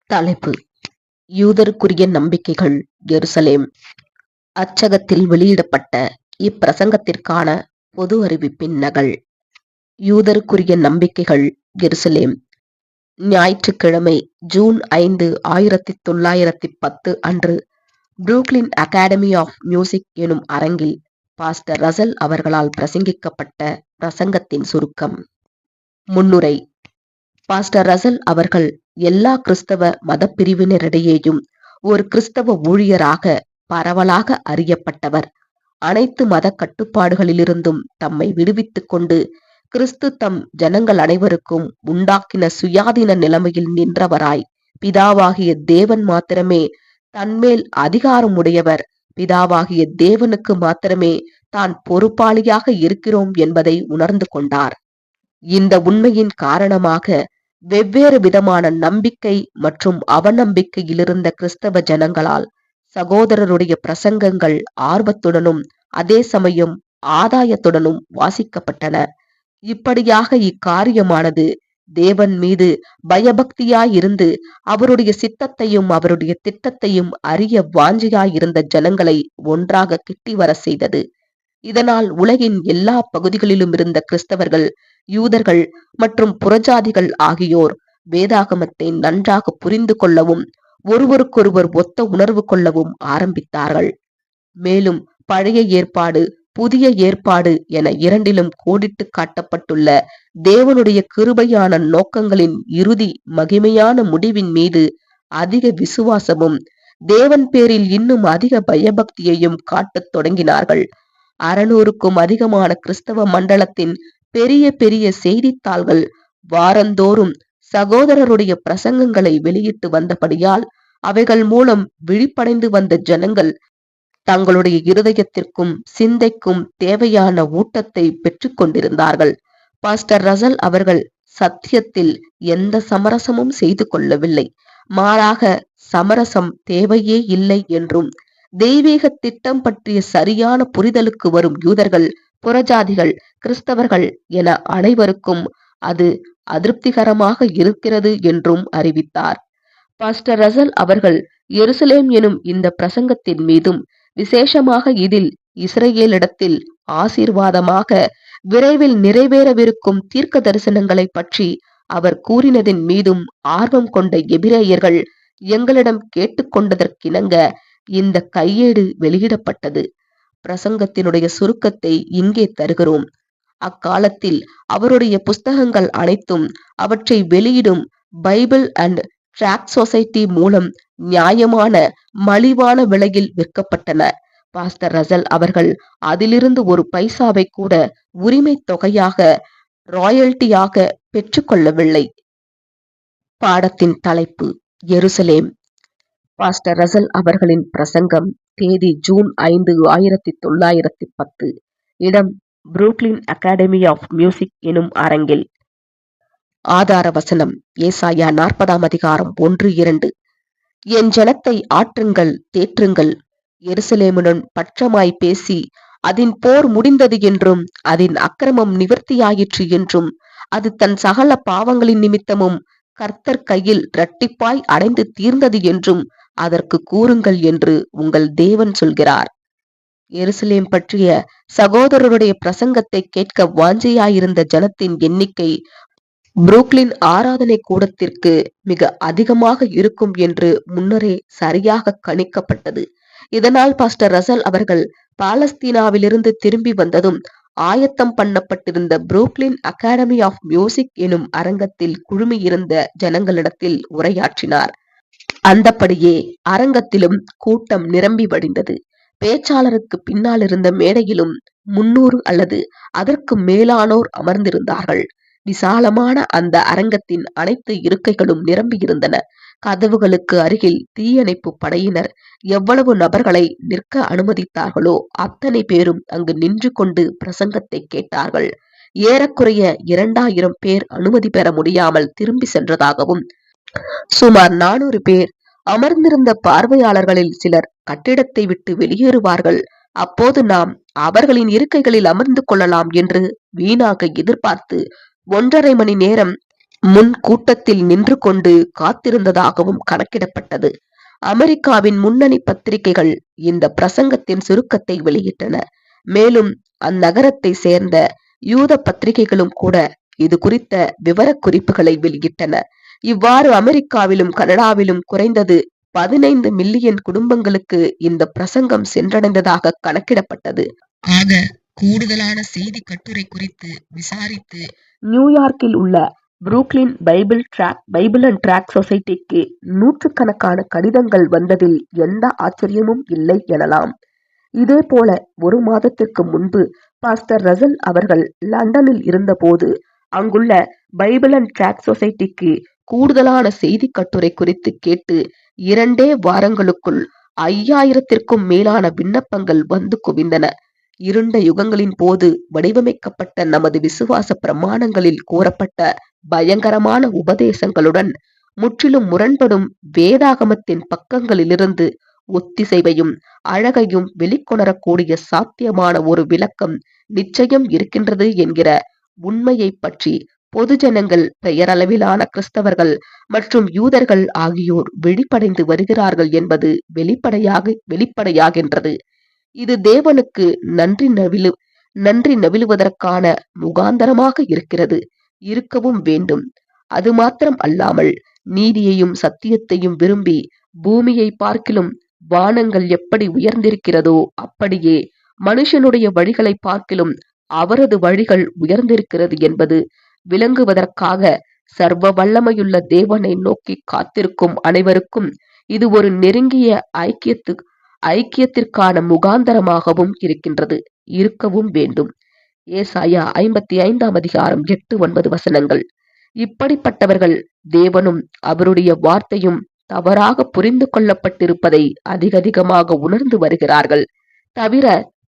தலைப்பு: யூதருக்குரிய நம்பிக்கைகள் எருசலேம். அச்சகத்தில் வெளியிடப்பட்ட இப்பிரசங்கத்திற்கான பொது அறிவிப்பின் நகல். யூதருக்குரிய நம்பிக்கைகள் எருசலேம். ஞாயிற்றுக்கிழமை ஜூன் 5, 1910 அன்று புரூக்ளின் அகாடமி ஆஃப் மியூசிக் எனும் அரங்கில் பாஸ்டர் ரசல் அவர்களால் பிரசங்கிக்கப்பட்ட பிரசங்கத்தின் சுருக்கம். முன்னுரை. பாஸ்டர் ரசல் அவர்கள் எல்லா கிறிஸ்தவ மதப்பிரிவினரிடையேயும் ஒரு கிறிஸ்தவ ஊழியராக பரவலாக அறியப்பட்டவர். அனைத்து மத கட்டுப்பாடுகளிலிருந்தும் தம்மை விடுவித்துக் கொண்டு கிறிஸ்து தம் ஜனங்கள் அனைவருக்கும் உண்டாக்கின சுயாதீன நிலைமையில் நின்றவராய், பிதாவாகிய தேவன் மாத்திரமே தன்மேல் அதிகாரம் உடையவர், பிதாவாகிய தேவனுக்கு மாத்திரமே தான் பொறுப்பாளியாக இருக்கிறோம் என்பதை உணர்ந்து கொண்டார். இந்த உண்மையின் காரணமாக வெவ்வேறு விதமான நம்பிக்கை மற்றும் அவநம்பிக்கையிலிருந்த கிறிஸ்தவ ஜனங்களால் சகோதரருடைய பிரசங்கங்கள் ஆர்வத்துடனும் அதே சமயம் ஆதாயத்துடனும் வாசிக்கப்பட்டன. இப்படியாக இக்காரியமானது தேவன் மீது பயபக்தியாயிருந்து அவருடைய சித்தத்தையும் அவருடைய திட்டத்தையும் அறிய வாஞ்சியாயிருந்த ஜனங்களை ஒன்றாக கிட்டி வர செய்தது. இதனால் உலகின் எல்லா பகுதிகளிலும் இருந்த கிறிஸ்தவர்கள், யூதர்கள் மற்றும் புறஜாதிகள் ஆகியோர் வேதாகமத்தை நன்றாக புரிந்து கொள்ளவும் ஒருவருக்கொருவர் ஒத்த உணர்வு கொள்ளவும் ஆரம்பித்தார்கள். மேலும் பழைய ஏற்பாடு, புதிய ஏற்பாடு என இரண்டிலும் கோடிட்டு காட்டப்பட்டுள்ள தேவனுடைய கிருபையான நோக்கங்களின் இறுதி மகிமையான முடிவின் மீது அதிக விசுவாசமும் தேவன் பேரில் இன்னும் அதிக பயபக்தியையும் காட்டத் தொடங்கினார்கள். 600க்கும் அதிகமான கிறிஸ்தவ மண்டலத்தின் பெரிய பெரிய செய்தித்தாள்கள் வாரந்தோறும் சகோதரருடைய பிரசங்கங்களை வெளியிட்டு வந்தபடியால் அவைகள் மூலம் விழிப்படைந்து வந்த ஜனங்கள் தங்களுடைய இருதயத்திற்கும் சிந்தைக்கும் தேவையான ஊட்டத்தை பெற்றுக் கொண்டிருந்தார்கள். பாஸ்டர் ரசல் அவர்கள் சத்தியத்தில் எந்த சமரசமும் செய்து கொள்ளவில்லை. மாறாக சமரசம் தேவையே இல்லை என்றும், தெய்வீக திட்டம் பற்றிய சரியான புரிதலுக்கு வரும் யூதர்கள், புறஜாதிகள், கிறிஸ்தவர்கள் என அனைவருக்கும் அது அதிருப்திகரமாக இருக்கிறது என்றும் அறிவித்தார். பாஸ்டர் ரசல் அவர்கள் எருசலேம் எனும் இந்த பிரசங்கத்தின் மீதும், விசேஷமாக இதில் இஸ்ரவேலிடத்தில் ஆசீர்வாதமாக விரைவில் நிறைவேறவிருக்கும் தீர்க்க தரிசனங்களை பற்றி அவர் கூறினதின் மீதும் ஆர்வம் கொண்ட எபிரேயர்கள் எங்களிடம் கேட்டுக்கொண்டதற்கிணங்க இந்த கையேடு வெளியிடப்பட்டது. பிரசங்கத்தினுடைய சுருக்கத்தை இங்கே தருகிறோம். அக்காலத்தில் அவருடைய புஸ்தகங்கள் அனைத்தும் அவற்றை வெளியிடும் பைபிள் அண்ட் ட்ராக்ட் சொசைட்டி மூலம் நியாயமான மலிவான விலையில் விற்கப்பட்டன. பாஸ்டர் ரசல் அவர்கள் அதிலிருந்து ஒரு பைசாவை கூட உரிமை தொகையாக, ராயல்ட்டியாக பெற்றுக்கொள்ளவில்லை. பாடத்தின் தலைப்பு: எருசலேம். பாஸ்டர் ரசல் அவர்களின் பிரசங்கம். தேதி ஜூன் 5, 1910. இடம் புரூக்ளின் அகாடமி ஆஃப் மியூசிக் எனும் அரங்கில். ஆதார வசனம்: ஏசாயா 40 அதிகாரம் 1-2. என் ஜனத்தை ஆற்றுங்கள், தேற்றுங்கள். எருசலேமுடன் பட்சமாய் பேசி அதன் போர் முடிந்தது என்றும் அதன் அக்கிரமம் நிவர்த்தியாயிற்று என்றும் அது தன் சகல பாவங்களின் நிமித்தமும் கர்த்தர் கையில் இரட்டிப்பாய் அடைந்து தீர்ந்தது என்றும் அதற்கு கூறுங்கள் என்று உங்கள் தேவன் சொல்கிறார். எருசலேம் பற்றிய சகோதரருடைய பிரசங்கத்தை கேட்க வாஞ்சையாயிருந்த ஜனத்தின் எண்ணிக்கை புரூக்ளின் ஆராதனை கூடத்திற்கு மிக அதிகமாக இருக்கும் என்று முன்னரே சரியாக கணிக்கப்பட்டது. இதனால் பாஸ்டர் ரசல் அவர்கள் பாலஸ்தீனாவிலிருந்து திரும்பி வந்ததும் ஆயத்தம் பண்ணப்பட்டிருந்த புரூக்ளின் அகாடமி ஆஃப் மியூசிக் எனும் அரங்கத்தில் குழுமியிருந்த ஜனங்களிடத்தில் உரையாற்றினார். அந்தப்படியே அரங்கத்திலும் கூட்டம் நிரம்பி வழிந்தது. பேச்சாளருக்கு பின்னால் இருந்த மேடையிலும் 300 அல்லது அதற்கு மேலானோர் அமர்ந்திருந்தார்கள். விசாலமான அந்த அரங்கத்தின் அனைத்து இருக்கைகளும் நிரம்பியிருந்தன. கதவுகளுக்கு அருகில் தீயணைப்பு படையினர் எவ்வளவு நபர்களை நிற்க அனுமதித்தார்களோ அத்தனை பேரும் அங்கு நின்று கொண்டு பிரசங்கத்தை கேட்டார்கள். ஏறக்குறைய 2000 பேர் அனுமதி பெற முடியாமல் திரும்பி சென்றதாகவும், சுமார் 400 பேர் அமர்ந்திருந்த பார்வையாளர்களில் சிலர் கட்டிடத்தை விட்டு வெளியேறுவார்கள், அப்போது நாம் அவர்களின் இருக்கைகளில் அமர்ந்து கொள்ளலாம் என்று வீணாக எதிர்பார்த்து 1.5 மணி நேரம் முன் கூட்டத்தில் நின்று கொண்டு காத்திருந்ததாகவும் கணக்கிடப்பட்டது. அமெரிக்காவின் முன்னணி பத்திரிகைகள் இந்த பிரசங்கத்தின் சுருக்கத்தை வெளியிட்டன. மேலும் அந்நகரத்தை சேர்ந்த யூத பத்திரிகைகளும் கூட இது குறித்த விவரக்குறிப்புகளை வெளியிட்டன. இவ்வாறு அமெரிக்காவிலும் கனடாவிலும் குறைந்தது 15 மில்லியன் குடும்பங்களுக்கு இந்த பிரசங்கம் சென்றடைந்ததாக கணக்கிடப்பட்டது. ஆக கூடுதலான செய்தி கட்டுரை குறித்து விசாரித்து நியூயார்க்கில் உள்ள புரூக்ளின் பைபிள் அண்ட் ட்ராக் சொசைட்டிக்கு நூற்றுக்கணக்கான கடிதங்கள் வந்ததில் எந்த ஆச்சரியமும் இல்லை எனலாம். இதே போல ஒரு மாதத்திற்கு முன்பு பாஸ்டர் ரசல் அவர்கள் லண்டனில் இருந்தபோது அங்குள்ள பைபிள் அண்ட் ட்ராக் சொசைட்டிக்கு கூடுதலான செய்தி கட்டுரை குறித்து கேட்டு 2 வாரங்களுக்குள் 5000த்திற்கும் மேலான விண்ணப்பங்கள் வந்து குவிந்தன. இருண்ட யுகங்களின் போது வடிவமைக்கப்பட்ட நமது விசுவாச பிரமாணங்களில் கூறப்பட்ட பயங்கரமான உபதேசங்களுடன் முற்றிலும் முரண்படும் வேதாகமத்தின் பக்கங்களிலிருந்து ஒத்திசைவையும் அழகையும் வெளிக்கொணரக்கூடிய சாத்தியமான ஒரு விளக்கம் நிச்சயம் இருக்கின்றது என்கிற உண்மையை பற்றி பொதுஜனங்கள், பெயரளவிலான கிறிஸ்தவர்கள் மற்றும் யூதர்கள் ஆகியோர் விழிப்படைந்து வருகிறார்கள் என்பது வெளிப்படையாகின்றது. இது தேவனுக்கு நன்றி நவிலுவதற்கான முகாந்தரமாக இருக்கவும் வேண்டும். அது மாத்திரம் அல்லாமல் நீதியையும் சத்தியத்தையும் விரும்பி பூமியை பார்க்கிலும் வானங்கள் எப்படி உயர்ந்திருக்கிறதோ அப்படியே மனுஷனுடைய வழிகளை பார்க்கிலும் அவரது வழிகள் உயர்ந்திருக்கிறது என்பது விளங்குவதற்காக சர்வ வல்லமையுள்ள தேவனை நோக்கி காத்திருக்கும் அனைவருக்கும் இது ஒரு நெருங்கிய ஐக்கியத்திற்கான முகாந்தரமாகவும் இருக்கவும் வேண்டும். ஏசாயா 55:8-9 இப்படிப்பட்டவர்கள் தேவனும் அவருடைய வார்த்தையும் தவறாக புரிந்து கொள்ளப்பட்டிருப்பதை அதிகமாக உணர்ந்து வருகிறார்கள். தவிர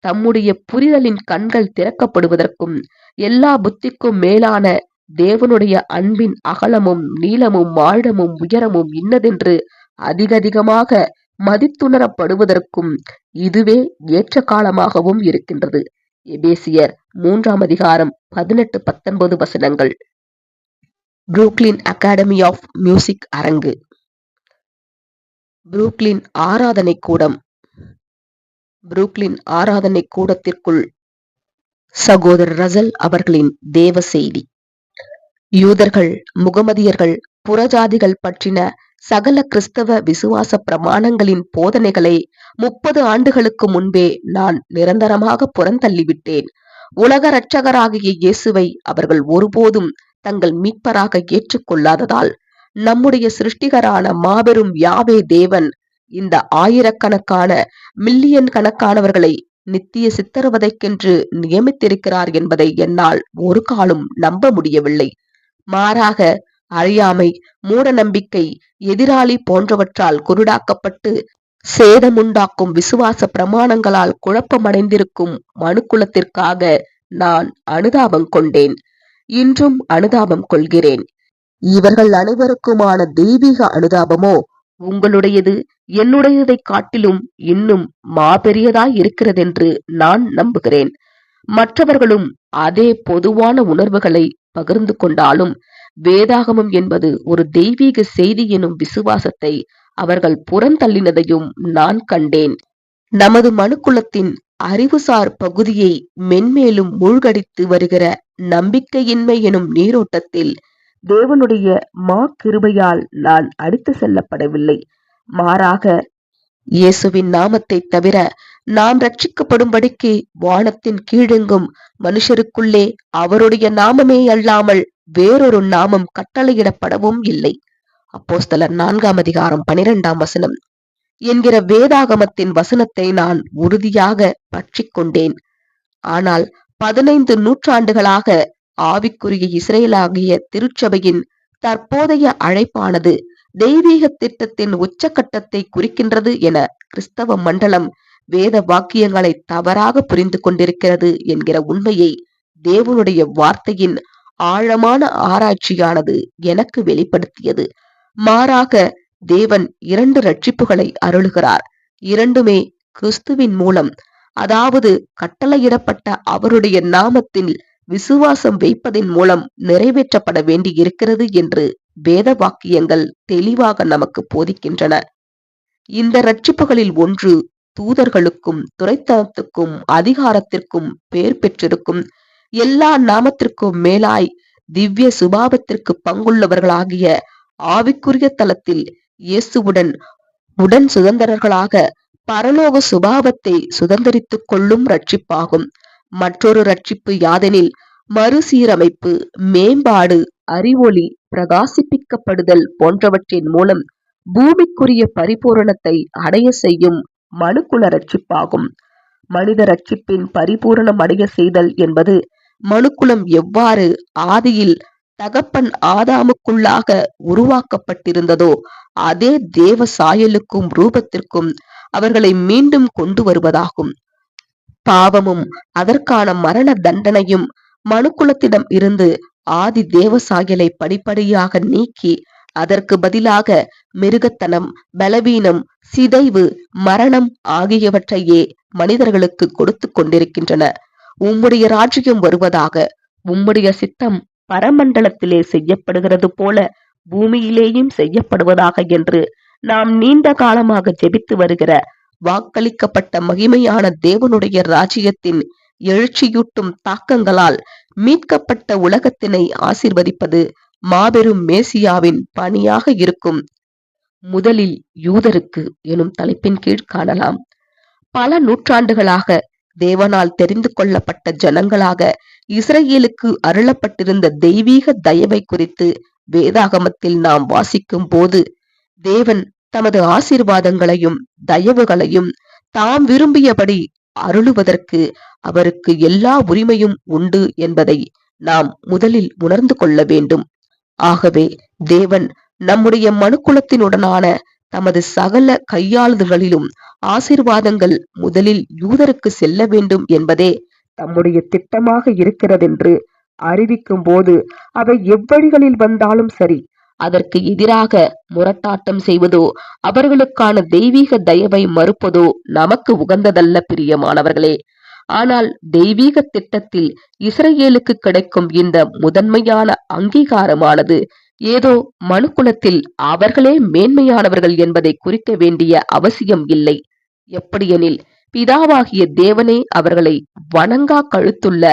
தம்முடைய புரிதலின் கண்கள் திறக்கப்படுவதற்கும் எல்லா புத்திக்கும் மேலான தேவனுடைய அன்பின் அகலமும் நீளமும் ஆழமும் உயரமும் இன்னதென்று அதிகமாக மதித்துணரப்படுவதற்கும் இதுவே ஏற்ற காலமாகவும் இருக்கின்றது. எபேசியர் 3:18-19 புரூக்ளின் அகாடமி ஆஃப் மியூசிக் அரங்கு. புரூக்ளின் ஆராதனை கூடத்திற்குள் சகோதரர் ரசல் அவர்களின் தேவ செய்தி. யூதர்கள், முகமதியர்கள், புறஜாதிகள் பற்றின சகல கிறிஸ்தவ விசுவாச பிரமாணங்களின் போதனைகளை 30 ஆண்டுகளுக்கு முன்பே நான் நிரந்தரமாக புறந்தள்ளிவிட்டேன். உலக இரட்சகராகிய இயேசுவை அவர்கள் ஒருபோதும் தங்கள் மீட்பராக ஏற்றுக்கொள்ளாததால் நம்முடைய சிருஷ்டிகரான மாபெரும் யாவே தேவன் இந்த ஆயிரக்கணக்கான மில்லியன் கணக்கானவர்களை நித்திய சித்திரவதைக்கென்று நியமித்திருக்கிறார் என்பதை என்னால் ஒரு காலம் நம்ப முடியவில்லை. மாறாக அறியாமை, மூட நம்பிக்கை, எதிராளி போன்றவற்றால் குருடாக்கப்பட்டு சேதமுண்டாக்கும் விசுவாச பிரமாணங்களால் குழப்பமடைந்திருக்கும் மனுக்குலத்திற்காக நான் அனுதாபம் கொண்டேன். இன்றும் அனுதாபம் கொள்கிறேன். இவர்கள் அனைவருக்குமான தெய்வீக அனுதாபமோ உங்களுடையது என்னுடையதை காட்டிலும் இன்னும் மாபெரியதாய் இருக்கிறதென்று நான் நம்புகிறேன். மற்றவர்களும் அதே பொதுவான உணர்வுகளை பகிர்ந்து கொண்டாலும் வேதாகமம் என்பது ஒரு தெய்வீக செய்தி எனும் விசுவாசத்தை அவர்கள் புறந்தள்ளினதையும் நான் கண்டேன். நமது மனுக்குலத்தின் அறிவுசார் பகுதியை மென்மேலும் மூழ்கடித்து வருகிற நம்பிக்கையின்மை எனும் நீரோட்டத்தில் தேவனுடைய கிருபையால் நான் அடித்து செல்லப்படவில்லை. மாறாக இயேசுவின் நாமத்தை தவிர நாம் ரட்சிக்கப்படும்படிக்கு வானத்தின் கீழெங்கும் மனுஷருக்குள்ளே அவருடைய நாமமே அல்லாமல் வேறொரு நாமம் கட்டளையிடப்படவும் இல்லை. அப்போஸ்தலர் 4:12 என்கிற வேதாகமத்தின் வசனத்தை நான் உறுதியாக பற்றிக் கொண்டேன். ஆனால் 15 நூற்றாண்டுகளாக ஆவிக்குரிய இஸ்ரேலாகிய திருச்சபையின் தற்போதைய அழைப்பானது தெய்வீக திட்டத்தின் உச்சக்கட்டத்தை குறிக்கின்றது என கிறிஸ்தவ மண்டலம் வேத வாக்கியங்களை தவறாக புரிந்து கொண்டிருக்கிறது என்கிற உண்மையை தேவனுடைய வார்த்தையின் ஆழமான ஆராய்ச்சியானது எனக்கு வெளிப்படுத்தியது. மாறாக தேவன் 2 ரட்சிப்புகளை அருளுகிறார். இரண்டுமே கிறிஸ்துவின் மூலம், அதாவது கட்டளையிடப்பட்ட அவருடைய நாமத்தில் விசுவாசம் வைப்பதின் மூலம் நிறைவேற்றப்பட வேண்டி இருக்கிறது என்று வேத வாக்கியங்கள் தெளிவாக நமக்கு போதிக்கின்றன. இந்த ரட்சிப்புகளில் ஒன்று தூதர்களுக்கும் துரைத்தனத்துக்கும் அதிகாரத்திற்கும் பெயர் பெற்றிருக்கும் எல்லா நாமத்திற்கும் மேலாய் திவ்ய சுபாவத்திற்கு பங்குள்ளவர்களாகிய ஆவிக்குரிய தலத்தில் இயேசுவுடன் உடன் சுதந்திரர்களாக பரலோக சுபாவத்தை சுதந்திரித்துக் கொள்ளும் ரட்சிப்பாகும். மற்றொரு ரட்சிப்பு யாதெனில் மறுசீரமைப்பு, மேம்பாடு, அறிவொளி, பிரகாசிப்பிக்கப்படுதல் போன்றவற்றின் மூலம் பூமிக்குரிய பரிபூரணத்தை அடைய செய்யும் மனுக்குல ரட்சிப்பாகும். மனித ரட்சிப்பின் பரிபூரணம் அடைய செய்தல் என்பது மனுக்குலம் எவ்வாறு ஆதியில் தகப்பன் ஆதாமுக்குள்ளாக உருவாக்கப்பட்டிருந்ததோ அதே தேவ சாயலுக்கும் ரூபத்திற்கும் அவர்களை மீண்டும் கொண்டு வருவதாகும். பாவமும் அதற்கான மரண தண்டனையும் மனுக்குலத்திடம் இருந்து ஆதி தேவ சாயலை படிப்படியாக நீக்கி அதற்கு பதிலாக மிருகத்தனம், பலவீனம், சிதைவு, மரணம் ஆகியவற்றையே மனிதர்களுக்கு கொடுத்து கொண்டிருக்கின்றன. உம்முடைய ராஜ்யம் வருவதாக, உம்முடைய சித்தம் பரமண்டலத்திலே செய்யப்படுகிறது போல பூமியிலேயும் செய்யப்படுவதாக என்று நாம் நீண்ட காலமாக ஜெபித்து வருகிற வாக்களிக்கப்பட்ட மகிமையான தேவனுடைய ராஜ்யத்தின் எழுச்சியூட்டும் தாக்கங்களால் மீட்கப்பட்ட உலகத்தினை ஆசீர்வதிப்பது மாபெரும் மேசியாவின் பணியாக இருக்கும். முதலில் யூதருக்கு எனும் தலைப்பின் கீழ் காணலாம். பல நூற்றாண்டுகளாக தேவனால் தெரிந்து கொள்ளப்பட்ட ஜனங்களாக இஸ்ரேலுக்கு அருளப்பட்டிருந்த தெய்வீக தயவை குறித்து வேதாகமத்தில் நாம் வாசிக்கும் போது தேவன் தமது ஆசீர்வாதங்களையும் தயவுகளையும் தாம் விரும்பியபடி அருளுவதற்கு அவருக்கு எல்லா உரிமையும் உண்டு என்பதை நாம் முதலில் உணர்ந்து கொள்ள வேண்டும். ஆகவே தேவன் நம்முடைய மனுக்குலத்தினுடனான தமது சகல கையாளுதல்களிலும் ஆசீர்வாதங்கள் முதலில் யூதருக்கு செல்ல வேண்டும் என்பதே தம்முடைய திட்டமாக இருக்கிறதென்று அறிவிக்கும் போது அவை எவ்வழிகளில் வந்தாலும் சரி, அதற்கு எதிராக முரட்டாட்டம் செய்வதோ அவர்களுக்கான தெய்வீக தயவை மறுப்பதோ நமக்கு உகந்ததல்ல பிரியமானவர்களே. ஆனால் தெய்வீக திட்டத்தில் இஸ்ரேலுக்கு கிடைக்கும் இந்த முதன்மையான அங்கீகாரமானது ஏதோ மனுக்குலத்தில் அவர்களே மேன்மையானவர்கள் என்பதை குறிக்க வேண்டிய அவசியம் இல்லை. எப்படியெனில் பிதாவாகிய தேவனே அவர்களை வணங்கா கழுத்துள்ள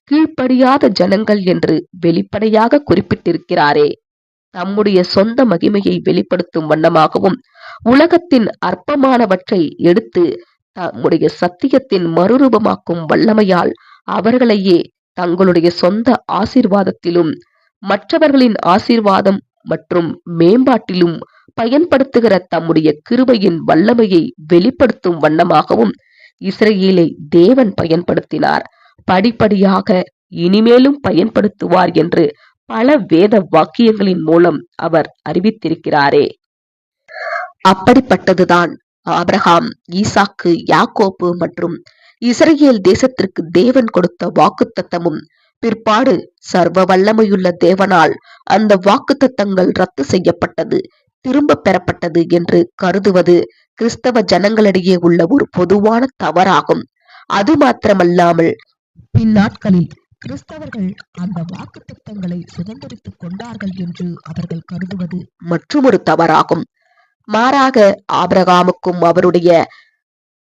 கீழ்ப்படியாத ஜனங்கள் என்று வெளிப்படையாக குறிப்பிட்டிருக்கிறாரே. தம்முடைய சொந்த மகிமையை வெளிப்படுத்தும் வண்ணமாகவும் உலகத்தின் அற்பமானவற்றை எடுத்து தம்முடைய சத்தியத்தின் மறுரூபமாக்கும் வல்லமையால் அவர்களையே தங்களுடைய சொந்த ஆசீர்வாதத்திலும் மற்றவர்களின் ஆசீர்வாதம் மற்றும் மேம்பாட்டிலும் பயன்படுத்துகிற தம்முடைய கிருபையின் வல்லமையை வெளிப்படுத்தும் வண்ணமாகவும் இஸ்ரேலை தேவன் பயன்படுத்தினார், படிப்படியாக இனிமேலும் பயன்படுத்துவார் என்று பல வேத வாக்கியங்களின் மூலம் அவர் அறிவித்திருக்கிறாரே. அப்படிப்பட்டதுதான் ஆபிரகாம், ஈசாக்கு, யாக்கோபு மற்றும் இஸ்ரேல் தேசத்திற்கு தேவன் கொடுத்த வாக்குத்தத்தமும். பிற்பாடு சர்வ வல்லமையுள்ள தேவனால் அந்த வாக்குத்தத்தங்கள் ரத்து செய்யப்பட்டது, திரும்ப பெறப்பட்டது என்று கருதுவது கிறிஸ்தவ ஜனங்களிடையே உள்ள ஒரு பொதுவான தவறாகும். அது மாத்திரமல்லாமல் பின்னாட்களில் கிறிஸ்தவர்கள் அந்த வாக்குத்தத்தங்களை சுதந்திரித்துக் கொண்டார்கள் என்று அவர்கள் கருதுவது மற்றொரு தவறாகும். மாறாக ஆபிரகாமுக்கும்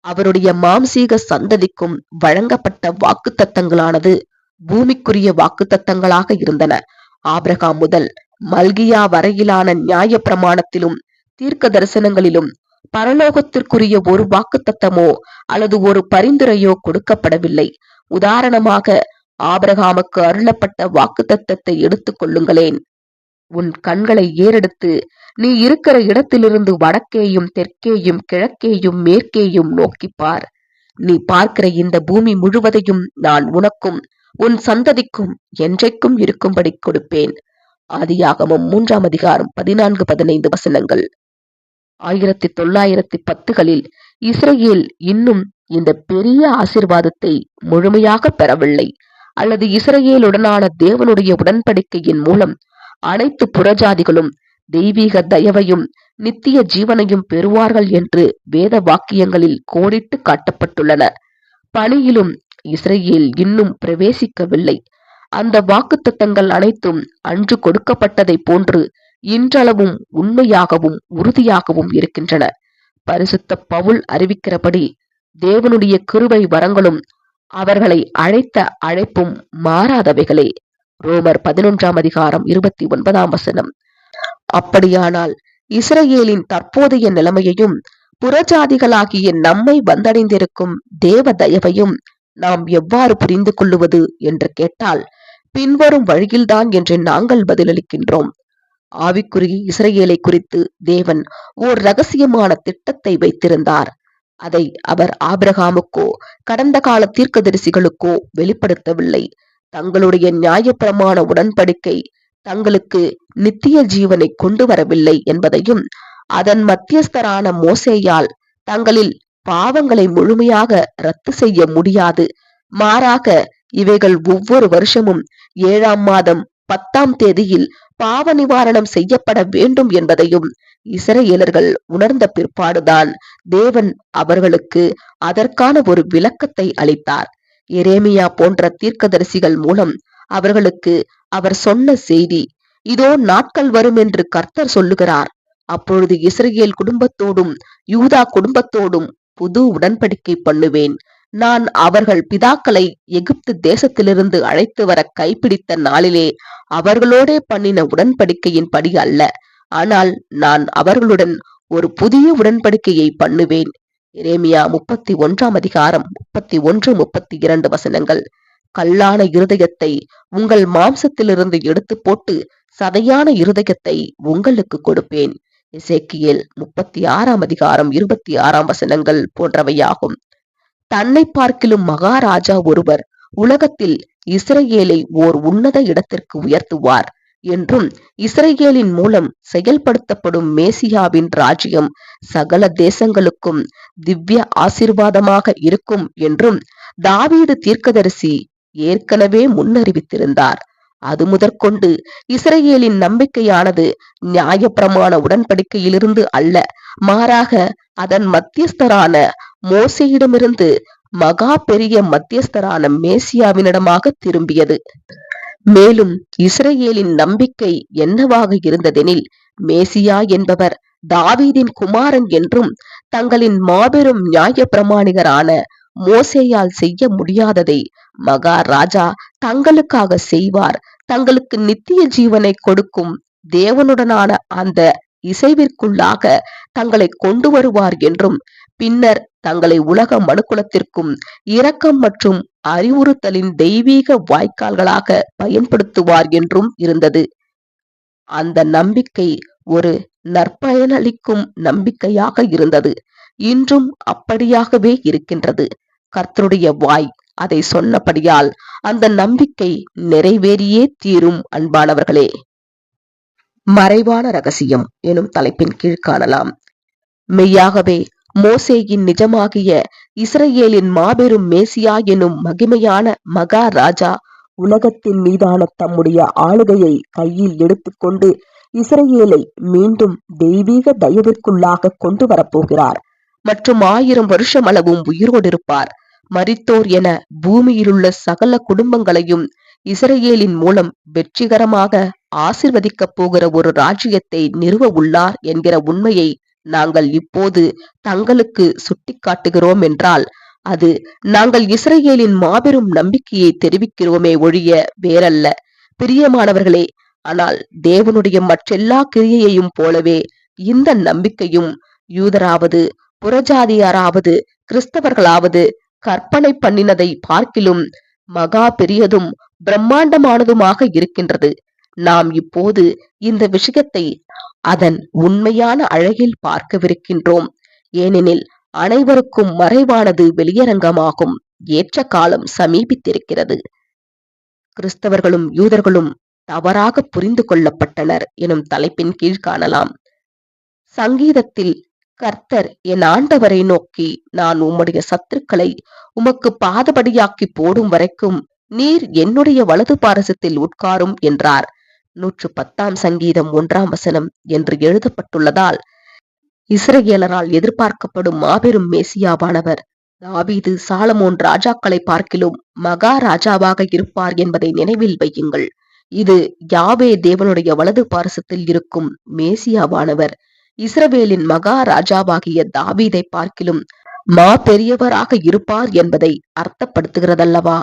அவருடைய மாம்சீக சந்ததிக்கும் வழங்கப்பட்ட வாக்குத்தத்தங்களானது பூமிக்குரிய வாக்குத்தத்தங்களாக இருந்தன. ஆபிரகாம் முதல் மல்கியா வரையிலான நியாய பிரமாணத்திலும் தீர்க்க தரிசனங்களிலும் பரலோகத்திற்குரிய ஒரு வாக்குத்தத்தமோ அல்லது ஒரு பரிந்துரையோ கொடுக்கப்படவில்லை. உதாரணமாக ஆபிரகாமுக்கு அருளப்பட்ட வாக்குத்தத்தத்தை எடுத்துக் கொள்ளுங்களேன். உன் கண்களை ஏறெடுத்து நீ இருக்கிற இடத்திலிருந்து வடக்கேயும் தெற்கேயும் கிழக்கேயும் மேற்கேயும் நோக்கிப்பார். நீ பார்க்கிற இந்த பூமி முழுவதையும் நான் உனக்கும் உன் சந்ததிக்கும் என்றைக்கும் இருக்கும்படி கொடுப்பேன். ஆதியாகமம் 3ஆம் அதிகாரம் 14-15 வசனங்கள். 1910களில் இஸ்ரேல் இன்னும் இந்த பெரிய ஆசீர்வாதத்தை முழுமையாக பெறவில்லை, அல்லது இஸ்ரேலுடனான தேவனுடைய உடன்படிக்கையின் மூலம் அனைத்து புறஜாதிகளும் தெய்வீக தயவையும் நித்திய ஜீவனையும் பெறுவார்கள் என்று வேத வாக்கியங்களில் கோடிட்டு காட்டப்பட்டுள்ளன. பணியிலும் இஸ்ரேல் இன்னும் பிரவேசிக்கவில்லை. அந்த வாக்குத்தத்தங்கள் அனைத்தும் அன்று கொடுக்கப்பட்டதை போன்று இன்றளவும் உண்மையாகவும் உறுதியாகவும் இருக்கின்றன. பரிசுத்த பவுல் அறிவிக்கிறபடி தேவனுடைய கிருபை வரங்களும் அவர்களை அழைத்த அழைப்பும் மாறாதவைகளே. ரோமர் 11:29. அப்படியானால் இஸ்ரவேலின் தற்போதைய நிலைமையையும் புறஜாதிகளாகிய நம்மை வந்தடைந்திருக்கும் தேவ தயவையும் நாம் எவ்வாறு புரிந்து கொள்ளுவது என்று கேட்டால் பின்வரும் வழியில்தான் என்று நாங்கள் பதிலளிக்கின்றோம். ஆவிக்குரிய இஸ்ரவேலை குறித்து தேவன் ஓர் ரகசியமான திட்டத்தை வைத்திருந்தார். அதை அவர் ஆபிரகாமுக்கோ கடந்த கால தீர்க்கதரிசிகளுக்கோ வெளிப்படுத்தவில்லை. தங்களுடைய நியாயப்பிரமாண உடன்படிக்கை தங்களுக்கு நித்திய ஜீவனை கொண்டு வரவில்லை என்பதையும், அதன் மத்தியஸ்தரான மோசேயால் தங்களில் பாவங்களை முழுமையாக ரத்து செய்ய முடியாது, மாறாக இவைகள் ஒவ்வொரு வருஷமும் 7ஆம் மாதம் 10ஆம் தேதியில் பாவ நிவாரணம் செய்யப்பட வேண்டும் என்பதையும் இஸ்ரவேலர்கள் உணர்ந்த பிற்பாடுதான் தேவன் அவர்களுக்கு அதற்கான ஒரு விளக்கத்தை அளித்தார். எரேமியா போன்ற தீர்க்கதரிசிகள் மூலம் அவர்களுக்கு அவர் சொன்ன செய்தி, இதோ நாட்கள் வரும் என்று கர்த்தர் சொல்லுகிறார், அப்பொழுது இஸ்ரவேல் குடும்பத்தோடும் யூதா குடும்பத்தோடும் புது உடன்படிக்கை பண்ணுவேன். நான் அவர்கள் பிதாக்களை எகிப்து தேசத்திலிருந்து அழைத்து வர கைப்பிடித்த நாளிலே அவர்களோடே பண்ணின உடன்படிக்கையின் படி அல்ல, ஆனால் நான் அவர்களுடன் ஒரு புதிய உடன்படிக்கையை பண்ணுவேன். எரேமியா 31:31-32. கல்லான இருதயத்தை உங்கள் மாம்சத்திலிருந்து எடுத்து போட்டு சதையான இருதயத்தை உங்களுக்கு கொடுப்பேன். எசேக்கியேல் 36:26 போன்றவையாகும். தன்னை பார்க்கிலும் மகாராஜா ஒருவர் உலகத்தில் இஸ்ரவேலை ஓர் உன்னத இடத்திற்கு உயர்த்துவார் என்றும், இஸ்ரவேலின் மூலம் செயல்படுத்தப்படும் மேசியாவின் ராஜ்யம் சகல தேசங்களுக்கும் திவ்ய ஆசீர்வாதமாக இருக்கும் என்றும் தாவீது தீர்க்கதரிசி ஏற்கனவே முன்னறிவித்திருந்தார். அது முதற்கொண்டு இஸ்ரவேலின் நம்பிக்கையானது நியாயப்பிரமாண உடன்படிக்கையிலிருந்து அல்ல, மாறாக அதன் மத்தியஸ்தரான மோசேயிடமிருந்து மகா பெரிய மத்தியஸ்தரான மேசியாவினிடமாக திரும்பியது. மேலும் இஸ்ரவேலின் நம்பிக்கை என்னவாக இருந்ததெனில், மேசியா என்பவர் தாவீதின் குமாரன் என்றும், தங்களின் மாபெரும் நியாய பிரமாணிகரான மோசேயால் செய்ய முடியாததை மகாராஜா தங்களுக்காக செய்வார், தங்களுக்கு நித்திய ஜீவனை கொடுக்கும் தேவனுடனான அந்த இசைவிற்குள்ளாக தங்களை கொண்டு வருவார் என்றும், பின்னர் தங்களை உலக மனுக்குலத்திற்கும் இரக்கம் மற்றும் அறிவுறுத்தலின் தெய்வீக வாய்க்கால்களாக பயன்படுத்துவார் என்றும் இருந்தது. அந்த நம்பிக்கை ஒரு நற்பயனளிக்கும் நம்பிக்கையாக இருந்தது. இன்றும் அப்படியாகவே இருக்கின்றது. கர்த்தருடைய வாய் அதை சொன்னபடியால் அந்த நம்பிக்கை நிறைவேறியே தீரும். அன்பானவர்களே, மறைவான ரகசியம் எனும் தலைப்பின் கீழ் காணலாம். மெய்யாகவே மோசேயின் நிஜமாகிய இஸ்ரவேலின் மாபெரும் மேசியா எனும் மகிமையான மகாராஜா உலகத்தின் மீதான தம்முடைய ஆளுகையை கையில் எடுத்துக்கொண்டு இஸ்ரவேலை மீண்டும் தெய்வீக தயவிற்குள்ளாக கொண்டு வரப்போகிறார் மற்றும் 1000 வருஷம் அளவும் உயிரோடு இருப்பார். மரித்தோர் என பூமியிலுள்ள சகல குடும்பங்களையும் இஸ்ரவேலின் மூலம் வெற்றிகரமாக ஆசிர்வதிக்கப் போகிற ஒரு ராஜ்யத்தை நிறுவ உள்ளார் என்கிற உண்மையை நாங்கள் இப்போது தங்களுக்கு சுட்டிக்காட்டுகிறோம் என்றால், அது நாங்கள் இஸ்ரவேலின் மாபெரும் நம்பிக்கையை தெரிவிக்கிறோமே ஒழிய வேறல்ல. பிரியமானவர்களே, ஆனால் தேவனுடைய மற்றெல்லா கிரியையையும் போலவே இந்த நம்பிக்கையும் யூதராவது புறஜாதியாராவது கிறிஸ்தவர்களாவது கற்பனை பண்ணினதை பார்க்கிலும் மகா பெரியதும் பிரம்மாண்டமானதுமாக இருக்கின்றது. நாம் இப்போது இந்த விஷயத்தை அதன் உண்மையான அழகில் பார்க்கவிருக்கின்றோம். ஏனெனில் அனைவருக்கும் மறைவானது வெளியரங்கமாகும் ஏற்ற காலம் சமீபித்திருக்கிறது. கிறிஸ்தவர்களும் யூதர்களும் தவறாக புரிந்து கொள்ளப்பட்டனர் எனும் தலைப்பின் கீழ் காணலாம். சங்கீதத்தில் கர்த்தர் என் ஆண்டவரை நோக்கி, நான் உம்முடைய சத்துருக்களை உமக்கு பாதபடியாக்கி போடும் வரைக்கும் நீர் என்னுடைய வலது பாரசத்தில் உட்காரும் என்றார். 110ஆம் சங்கீதம் 1ஆம் வசனம் என்று எழுதப்பட்டுள்ளதால், இஸ்ரவேலரால் எதிர்பார்க்கப்படும் மாபெரும் மேசியாவானவர் தாவீது சாலமோன் ராஜாக்களை பார்க்கிலும் மகாராஜாவாக இருப்பார் என்பதை நினைவில் வையுங்கள். இது யாவே தேவனுடைய வலது பாரசத்தில் இருக்கும் மேசியாவானவர் இஸ்ரவேலின் மகாராஜாவாகிய தாவீதை பார்க்கிலும் பெரியவராக இருப்பார் என்பதை அர்த்தப்படுத்துகிறதல்லவா?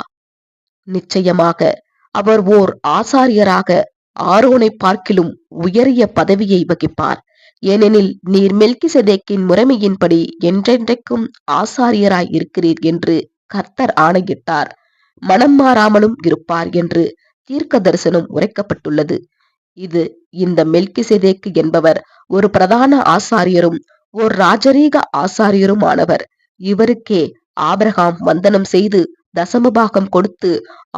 நிச்சயமாக அவர் ஓர் ஆசாரியராக ஆரோனை பார்க்கிலும் உயரிய பதவியை வகிப்பார். ஏனெனில் நீர் மெல்கிசேதேக்கின் முறைமையின்படி என்றென்றைக்கும் ஆசாரியராய் இருக்கிறீர் என்று கர்த்தர் ஆணையிட்டார். மனம் மாறாமலும் இருப்பார் என்று தீர்க்க தரிசனம் உரைக்கப்பட்டுள்ளது. இந்த மெல்கிசேதேக்கு என்பவர் ஒரு பிரதான ஆசாரியரும் ஓர் ராஜரீக ஆசாரியரும் ஆனவர். இவருக்கே ஆபிரகாம் வந்தனம் செய்து தசமபாகம் கொடுத்து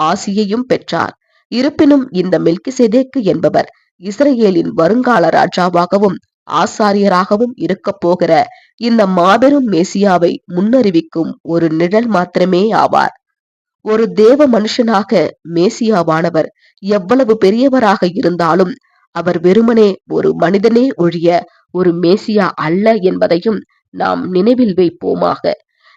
ஆசியையும் பெற்றார். இருப்பினும் இந்த மெல்கிசேதேக்கு என்பவர் இஸ்ரேலின் வருங்கால ராஜாவாகவும் ஆசாரியராகவும் இருக்க போகிற இந்த மாபெரும் மேசியாவை முன்னறிவிக்கும் ஒரு நிழல் மாத்திரமே ஆவார். ஒரு தேவ மனுஷனாக மேசியாவானவர் எவ்வளவு பெரியவராக இருந்தாலும் அவர் வெறுமனே ஒரு மனிதனே ஒழிய ஒரு மேசியா அல்ல என்பதையும் நாம் நினைவில் வைப்போமாக.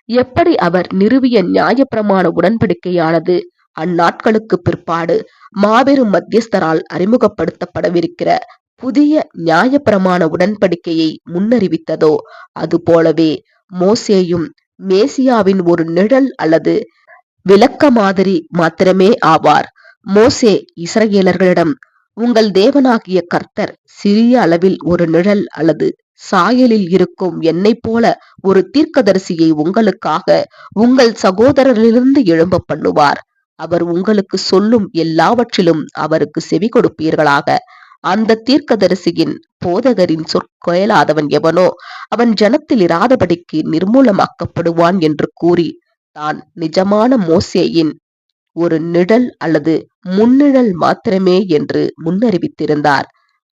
எப்படி அவர் நிறுவிய நியாயப்பிரமாண உடன்படிக்கையானது அந்நாட்களுக்கு பிற்பாடு மாபெரும் மத்தியஸ்தரால் அறிமுகப்படுத்தப்படவிருக்கிற புதிய நியாயப்பிரமாண உடன்படிக்கையை முன்னறிவித்ததோ, அது போலவே மோசேயும் மேசியாவின் ஒரு நிழல் அல்லது விளக்க மாதிரி மாத்திரமே ஆவார். மோசே இஸ்ரவேலர்களிடம், உங்கள் தேவனாகிய கர்த்தர் சிறிய அளவில் ஒரு நிழல் அல்லது சாயலில் இருக்கும் என்னை போல ஒரு தீர்க்கதரிசியை உங்களுக்காக உங்கள் சகோதரரிலிருந்து எழும்ப பண்ணுவார். அவர் உங்களுக்கு சொல்லும் எல்லாவற்றிலும் அவருக்கு செவி கொடுப்பீர்களாக. அந்த தீர்க்கதரிசியின் போதகரின் சொற்கொயலாதவன் எவனோ அவன் ஜனத்தில் இராதபடிக்கு நிர்மூலமாக்கப்படுவான் என்று கூறி தான் நிஜமான மோசேயின் ஒரு நிழல் அல்லது முன்னிழல் மாத்திரமே என்று முன்னறிவித்திருந்தார்.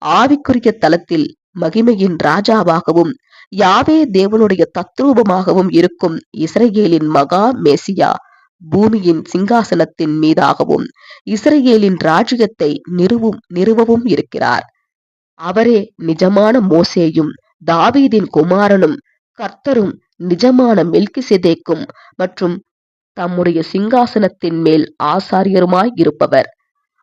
ஆவிக்குரிய தலத்தில் மகிமையின் ராஜாவாகவும் யாவே தேவனுடைய தத்ரூபமாகவும் இருக்கும் இஸ்ரேலின் மகா மேசியா பூமியின் சிங்காசனத்தின் மீதாகவும் இஸ்ரேலின் ராஜ்யத்தை நிறுவவும் இருக்கிறார். அவரே நிஜமான மோசேயும் தாவீதின் குமாரனும் கர்த்தரும் நிஜமான மெல்கிசேதேக்கும் மற்றும் தம்முடைய சிங்காசனத்தின் மேல் ஆசாரியருமாய் இருப்பவர்.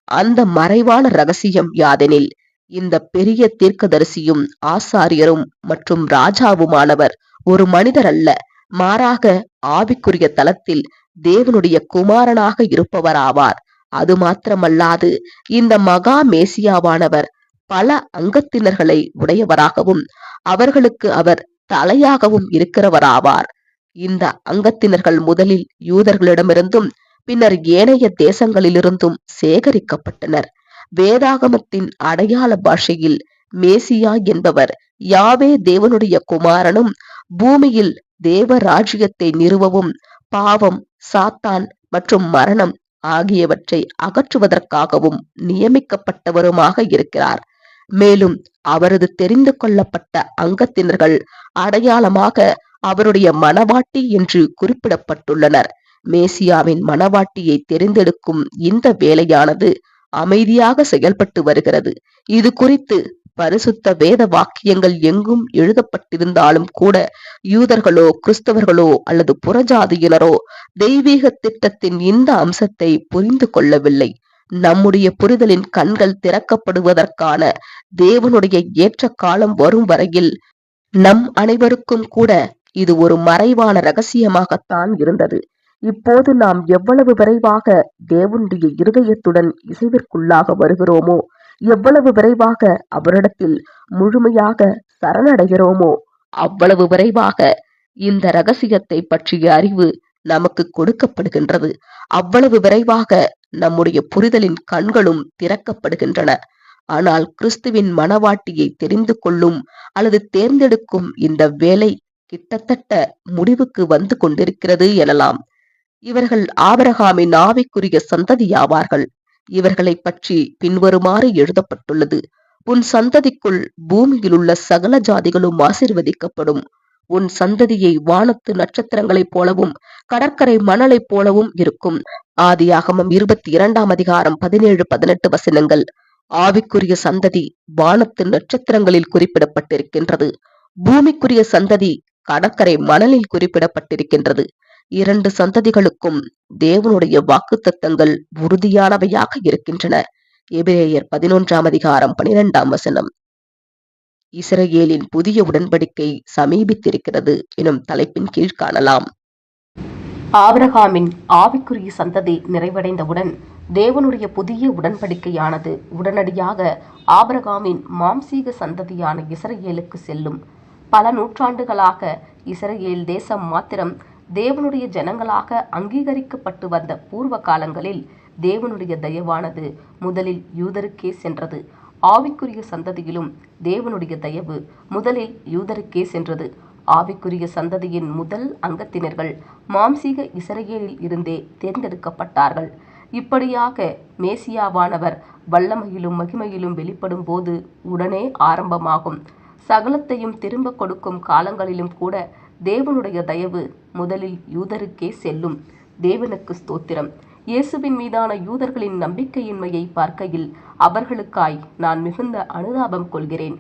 அந்த மறைவான ரகசியம் யாதெனில், இந்த பெரிய தீர்க்கதரிசியும் ஆசாரியரும் மற்றும் ராஜாவுமானவர் ஒரு மனிதர் அல்ல, மாறாக ஆவிக்குரிய தலத்தில் தேவனுடைய குமாரனாக இருப்பவராவார். அது மாத்திரமல்லாது இந்த மகா மேசியாவானவர் பல அங்கத்தினர்களை உடையவராகவும் அவர்களுக்கு அவர் தலையாகவும் இருக்கிறவராவார். இந்த அங்கத்தினர்கள் முதலில் யூதர்களிடமிருந்தும் பின்னர் ஏனைய தேசங்களிலிருந்தும் சேகரிக்கப்பட்டனர். வேதாகமத்தின் அடையாள பாஷையில் மேசியா என்பவர் யாவே தேவனுடைய குமாரனும் பூமியில் தேவ ராஜ்யத்தை நிறுவவும் பாவம், சாத்தான் மற்றும் மரணம் ஆகியவற்றை அகற்றுவதற்காகவும் நியமிக்கப்பட்டவருமாக இருக்கிறார். மேலும் அவரது தெரிந்து கொள்ளப்பட்ட அங்கத்தினர்கள் அடையாளமாக அவருடைய மணவாட்டி என்று குறிப்பிடப்பட்டுள்ளனர். மேசியாவின் மணவாட்டியை தெரிந்தெடுக்கும் இந்த வேலையானது அமைதியாக செயல்பட்டு வருகிறது. இது குறித்து பரிசுத்த வேத வாக்கியங்கள் எங்கும் எழுதப்பட்டிருந்தாலும் கூட யூதர்களோ கிறிஸ்தவர்களோ அல்லது புறஜாதியினரோ தெய்வீக திட்டத்தின் இந்த அம்சத்தை புரிந்து கொள்ளவில்லை. நம்முடைய புரிதலின் கண்கள் திறக்கப்படுவதற்கான தேவனுடைய ஏற்ற காலம் வரும் வரையில் நம் அனைவருக்கும் கூட இது ஒரு மறைவான ரகசியமாகத்தான் இருந்தது. இப்போது நாம் எவ்வளவு விரைவாக தேவனுடைய இருதயத்துடன் இசைவிற்குள்ளாக வருகிறோமோ, எவ்வளவு விரைவாக அவரிடத்தில் முழுமையாக சரணடைகிறோமோ, அவ்வளவு விரைவாக இந்த ரகசியத்தை பற்றிய அறிவு நமக்கு கொடுக்கப்படுகின்றது. அவ்வளவு விரைவாக நம்முடைய புரிதலின் கண்களும் திறக்கப்படுகின்றன. ஆனால் கிறிஸ்துவின் மணவாட்டியை தெரிந்து கொள்ளும் அல்லது தேர்ந்தெடுக்கும் இந்த வேலை கிட்டத்தட்ட முடிவுக்கு வந்து கொண்டிருக்கிறது எனலாம். இவர்கள் ஆபிரகாமின் ஆவிக்குரிய சந்ததியாவார்கள். இவர்களை பற்றி பின்வருமாறு எழுதப்பட்டுள்ளது: உன் சந்ததிக்குள் பூமியில் உள்ள சகல ஜாதிகளும் ஆசீர்வதிக்கப்படும். உன் சந்ததியை வானத்து நட்சத்திரங்களைப் போலவும் கடற்கரை மணலைப் போலவும் இருக்கும். ஆதியாகமம் 22 அதிகாரம் 17-18 வசனங்கள். ஆவிக்குரிய சந்ததி வானத்து நட்சத்திரங்களில் குறிப்பிடப்பட்டிருக்கின்றது. பூமிக்குரிய சந்ததி கடற்கரை மணலில் குறிப்பிடப்பட்டிருக்கின்றது. இரண்டு சந்ததிகளுக்கும் தேவனுடைய வாக்குத்தத்தங்கள் உறுதியானவையாக இருக்கின்றன. எபிரேயர் 11:12. இஸ்ரவேலின் புதிய உடன்படிக்கை சமீபித்திருக்கிறது எனும் தலைப்பின் கீழ் காணலாம். ஆபிரகாமின் ஆவிக்குரிய சந்ததி நிறைவடைந்தவுடன் தேவனுடைய புதிய உடன்படிக்கையானது உடனடியாக ஆபிரகாமின் மாம்சீக சந்ததியான இஸ்ரவேலுக்கு செல்லும். பல நூற்றாண்டுகளாக இஸ்ரவேல் தேசம் மாத்திரம் தேவனுடைய ஜனங்களாக அங்கீகரிக்கப்பட்டு வந்த பூர்வ காலங்களில் தேவனுடைய தயவானது முதலில் யூதருக்கே சென்றது. ஆவிக்குரிய சந்ததியிலும் தேவனுடைய தயவு முதலில் யூதருக்கே சென்றது. ஆவிக்குரிய சந்ததியின் முதல் அங்கத்தினர்கள் மாம்சீக இஸ்ரவேலில் இருந்தே தேர்ந்தெடுக்கப்பட்டார்கள். இப்படியாக மேசியாவானவர் வல்லமையிலும் மகிமையிலும் வெளிப்படும் போது உடனே ஆரம்பமாகும். சகலத்தையும் திரும்ப கொடுக்கும் காலங்களிலும் கூட தேவனுடைய தயவு முதலில் யூதருக்கே செல்லும். தேவனுக்கு ஸ்தோத்திரம். இயேசுவின் மீதான யூதர்களின் நம்பிக்கையின்மையை பார்க்கையில் அவர்களுக்காய் நான் மிகுந்த அனுதாபம் கொள்கிறேன்.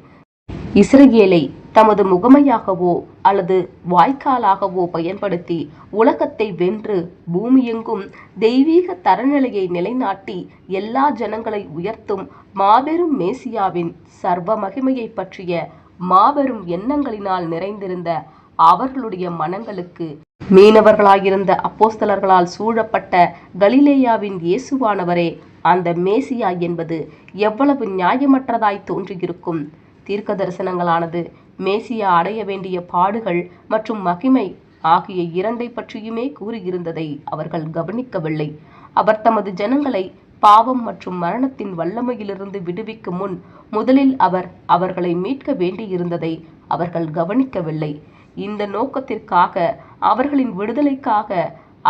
இஸ்ரவேலை தமது முகமையாகவோ அல்லது வாய்க்காலாகவோ பயன்படுத்தி உலகத்தை வென்று பூமியெங்கும் தெய்வீக தரநிலையை நிலைநாட்டி எல்லா ஜனங்களை உயர்த்தும் மாபெரும் மேசியாவின் சர்வ மகிமையை பற்றிய மாபெரும் எண்ணங்களினால் நிறைந்திருந்த அவர்களுடைய மனங்களுக்கு மீனவர்களாயிருந்த அப்போஸ்தலர்களால் சூழப்பட்ட கலிலேயாவின் இயேசுவானவரே அந்த மேசியா என்பது எவ்வளவு நியாயமற்றதாய் தோன்றியிருக்கும். தீர்க்க தரிசனங்களானது மேசியா அடைய வேண்டிய பாடுகள் மற்றும் மகிமை ஆகிய இரண்டை பற்றியுமே கூறியிருந்ததை அவர்கள் கவனிக்கவில்லை. அவர் தமது ஜனங்களை பாவம் மற்றும் மரணத்தின் வல்லமையிலிருந்து விடுவிக்கும் முன் முதலில் அவர்களை மீட்க வேண்டியிருந்ததை அவர்கள் கவனிக்கவில்லை. இந்த நோக்கத்திற்காக அவர்களின் விடுதலைக்காக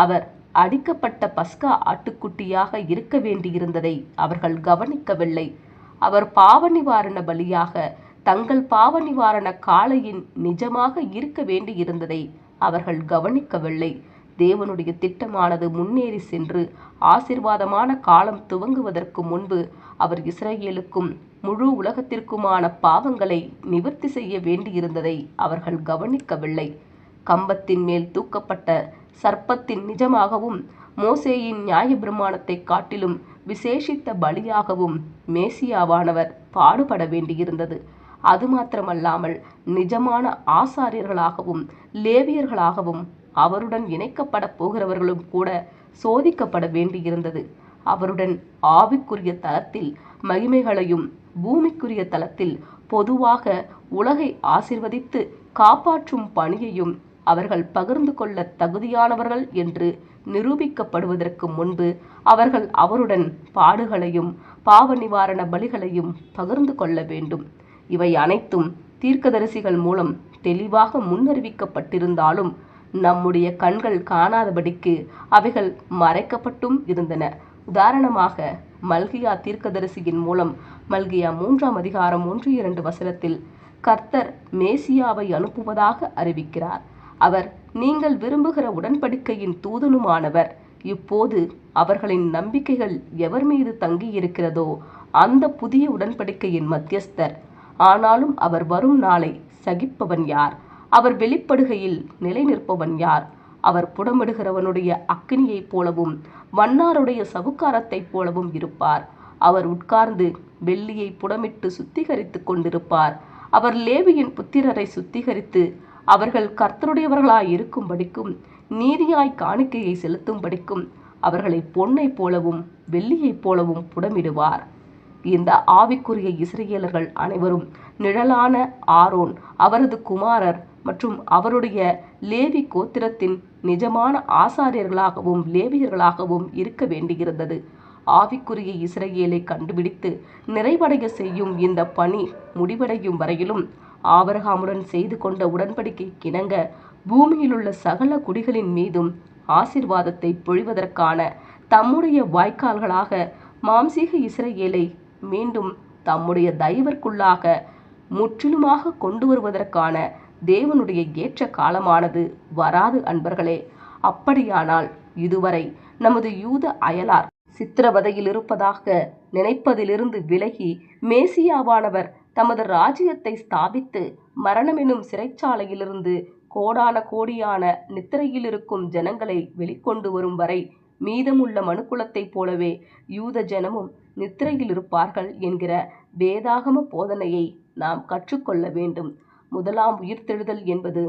அவர் அடிக்கப்பட்ட பஸ்கா ஆட்டுக்குட்டியாக இருக்க வேண்டியிருந்ததை அவர்கள் கவனிக்கவில்லை. அவர் பாவ நிவாரண பலியாக தங்கள் பாவ நிவாரண காளையின் நிஜமாக இருக்க வேண்டியிருந்ததை அவர்கள் கவனிக்கவில்லை. தேவனுடைய திட்டமானது முன்னேறி சென்று ஆசீர்வாதமான காலம் துவங்குவதற்கு முன்பு அவர் இஸ்ரவேலுக்கும் முழு உலகத்திற்குமான பாவங்களை நிவர்த்தி செய்ய வேண்டியிருந்ததை அவர்கள் கவனிக்கவில்லை. கம்பத்தின் மேல் தூக்கப்பட்ட சர்ப்பத்தின் நிஜமாகவும் மோசேயின் நியாயப்பிரமாணத்தை காட்டிலும் விசேஷித்த பலியாகவும் மேசியாவானவர் பாடுபட வேண்டியிருந்தது. அது மாத்திரமல்லாமல் நிஜமான ஆசாரியர்களாகவும் லேவியர்களாகவும் அவருடன் இணைக்கப்பட போகிறவர்களும் கூட சோதிக்கப்பட வேண்டியிருந்தது. அவருடன் ஆவிக்குரிய தலத்தில் மகிமைகளையும் பூமிக்குரிய தலத்தில் பொதுவாக உலகை ஆசீர்வதித்து காப்பாற்றும் பணியையும் அவர்கள் பகிர்ந்து கொள்ள தகுதியானவர்கள் என்று நிரூபிக்கப்படுவதற்கு முன்பு அவர்கள் அவருடன் பாடுகளையும் பாவ நிவாரண பலிகளையும் பகிர்ந்து கொள்ள வேண்டும். இவை அனைத்தும் தீர்க்கதரிசிகள் மூலம் தெளிவாக முன்னறிவிக்கப்பட்டிருந்தாலும் நம்முடைய கண்கள் காணாதபடிக்கு அவைகள் மறைக்கப்பட்டும் இருந்தன. உதாரணமாக மல்கியா தீர்க்கதரிசியின் மூலம் மல்கியா 3:1-2 கர்த்தர் மேசியாவை அனுப்புவதாக அறிவிக்கிறார். அவர் நீங்கள் விரும்புகிற உடன்படிக்கையின் தூதனுமானவர். இப்போது அவர்களின் நம்பிக்கைகள் எவர் மீது தங்கியிருக்கிறதோ அந்த புதிய உடன்படிக்கையின் மத்தியஸ்தர். ஆனாலும் அவர் வரும் நாளை சகிப்பவன் யார்? அவர் வெளிப்படுகையில் நிலை நிற்பவன் யார்? அவர் புடமிடுகிறவனுடைய அக்கினியைப் போலவும் வண்ணாருடைய சவுக்காரத்தைப் போலவும் இருப்பார். அவர் உட்கார்ந்து வெள்ளியை புடமிட்டு சுத்திகரித்து கொண்டிருப்பார். அவர் லேவியின் புத்திரரை சுத்திகரித்து அவர்கள் கர்த்தருடையவர்களாய் இருக்கும்படிக்கும் நீதியாய் காணிக்கையை செலுத்தும்படிக்கும் அவர்களை பொன்னைப் போலவும் வெள்ளியைப் போலவும் புடமிடுவார். இந்த ஆவிக்குரிய இஸ்ரவேலர்கள் அனைவரும் நிழலான ஆரோன், அவரது குமாரர் மற்றும் அவருடைய லேவி கோத்திரத்தின் நிஜமான ஆசாரியர்களாகவும் லேவியர்களாகவும் இருக்க வேண்டியிருந்தது. ஆவிக்குரிய இஸ்ரவேலை கண்டுபிடித்து நிறைவடைய செய்யும் இந்த பணி முடிவடையும் வரையிலும் ஆபிரகாமுடன் செய்து கொண்ட உடன்படிக்கைக்கிணங்க பூமியிலுள்ள சகல குடிகளின் மீதும் ஆசீர்வாதத்தை பொழிவதற்கான தம்முடைய வாய்க்கால்களாக மாம்சீக இஸ்ரவேலை மீண்டும் தம்முடைய தயவிற்குள்ளாக முற்றிலுமாக கொண்டு வருவதற்கான தேவனுடைய ஏற்ற காலமானது வராது அன்பர்களே. அப்படியானால் இதுவரை நமது யூத அயலார் சித்திரவதையில் இருப்பதாக நினைப்பதிலிருந்து விலகி மேசியாவானவர் தமது ராஜ்யத்தை ஸ்தாபித்து மரணமெனும் சிறைச்சாலையிலிருந்து கோடான கோடியான நித்திரையில் இருக்கும் ஜனங்களை வெளிக்கொண்டு வரும் வரை மீதமுள்ள மனுக்குலத்தைப் போலவே யூத ஜனமும் நித்திரையில் இருப்பார்கள் என்கிற வேதாகம போதனையை நாம் கற்றுக்கொள்ள வேண்டும். முதலாம் உயிர்த்தெழுதல் என்பது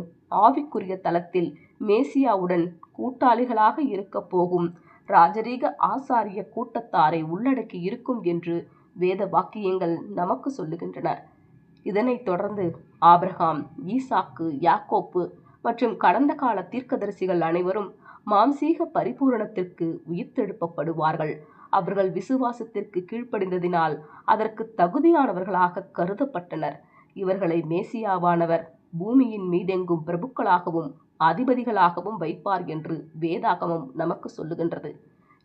ஆவிக்குரிய தளத்தில் மேசியாவுடன் கூட்டாளிகளாக இருக்கப் போகும் ராஜரீக ஆசாரிய கூட்டத்தாரை உள்ளடக்கி இருக்கும் என்று வேத வாக்கியங்கள் நமக்கு சொல்லுகின்றன. இதனைத் தொடர்ந்து ஆபிரகாம், ஈசாக்கு, யாக்கோப்பு மற்றும் கடந்த கால தீர்க்கதரிசிகள் அனைவரும் மாம்சீக பரிபூரணத்திற்கு உயிர்த்தெழுப்பப்படுவார்கள். அவர்கள் விசுவாசத்திற்கு கீழ்ப்படிந்ததினால் அதற்கு தகுதியானவர்களாக கருதப்பட்டனர். இவர்களை மேசியாவானவர் பூமியின் மீதெங்கும் பிரபுக்களாகவும் அதிபதிகளாகவும் வைப்பார் என்று வேதாகமம் நமக்கு சொல்லுகின்றது.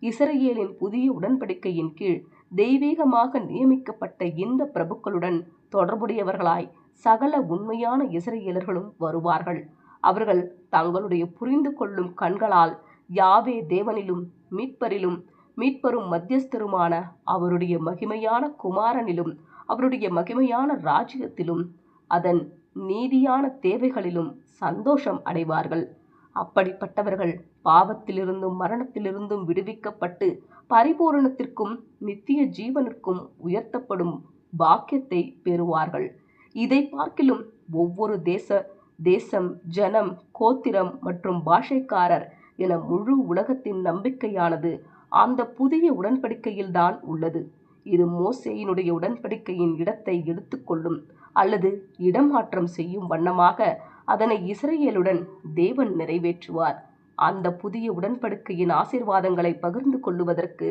இஸ்ரவேலின் புதிய உடன்படிக்கையின் கீழ் தெய்வீகமாக நியமிக்கப்பட்ட இந்த பிரபுக்களுடன் தொடர்புடையவர்களாய் சகல உண்மையான இஸ்ரவேலர்களும் வருவார்கள். அவர்கள் தங்களுடைய புரிந்து கொள்ளும் கண்களால் யாவே தேவனிலும் மீட்பரும் மத்தியஸ்தருமான அவருடைய மகிமையான குமாரனிலும் அவருடைய மகிமையான ராஜ்யத்திலும் அதன் நீதியான தேவைகளிலும் சந்தோஷம் அடைவார்கள். அப்படிப்பட்டவர்கள் பாவத்திலிருந்தும் மரணத்திலிருந்தும் விடுவிக்கப்பட்டு பரிபூரணத்திற்கும் நித்திய ஜீவனுக்கும் உயர்த்தப்படும் பாக்கியத்தை பெறுவார்கள். இதை பார்க்கிலும் ஒவ்வொரு தேசம், ஜனம், கோத்திரம் மற்றும் பாஷைக்காரர் என முழு உலகத்தின் நம்பிக்கையானது அந்த புதிய உடன்படிக்கையில்தான் உள்ளது. இது மோசேயினுடைய உடன்படிக்கையின் இடத்தை எடுத்துக்கொள்ளும் அல்லது இடமாற்றம் செய்யும் வண்ணமாக அதனை இஸ்ரவேலுடன் தேவன் நிறைவேற்றுவார். அந்த புதிய உடன்படிக்கையின் ஆசீர்வாதங்களை பகிர்ந்து கொள்ளுவதற்கு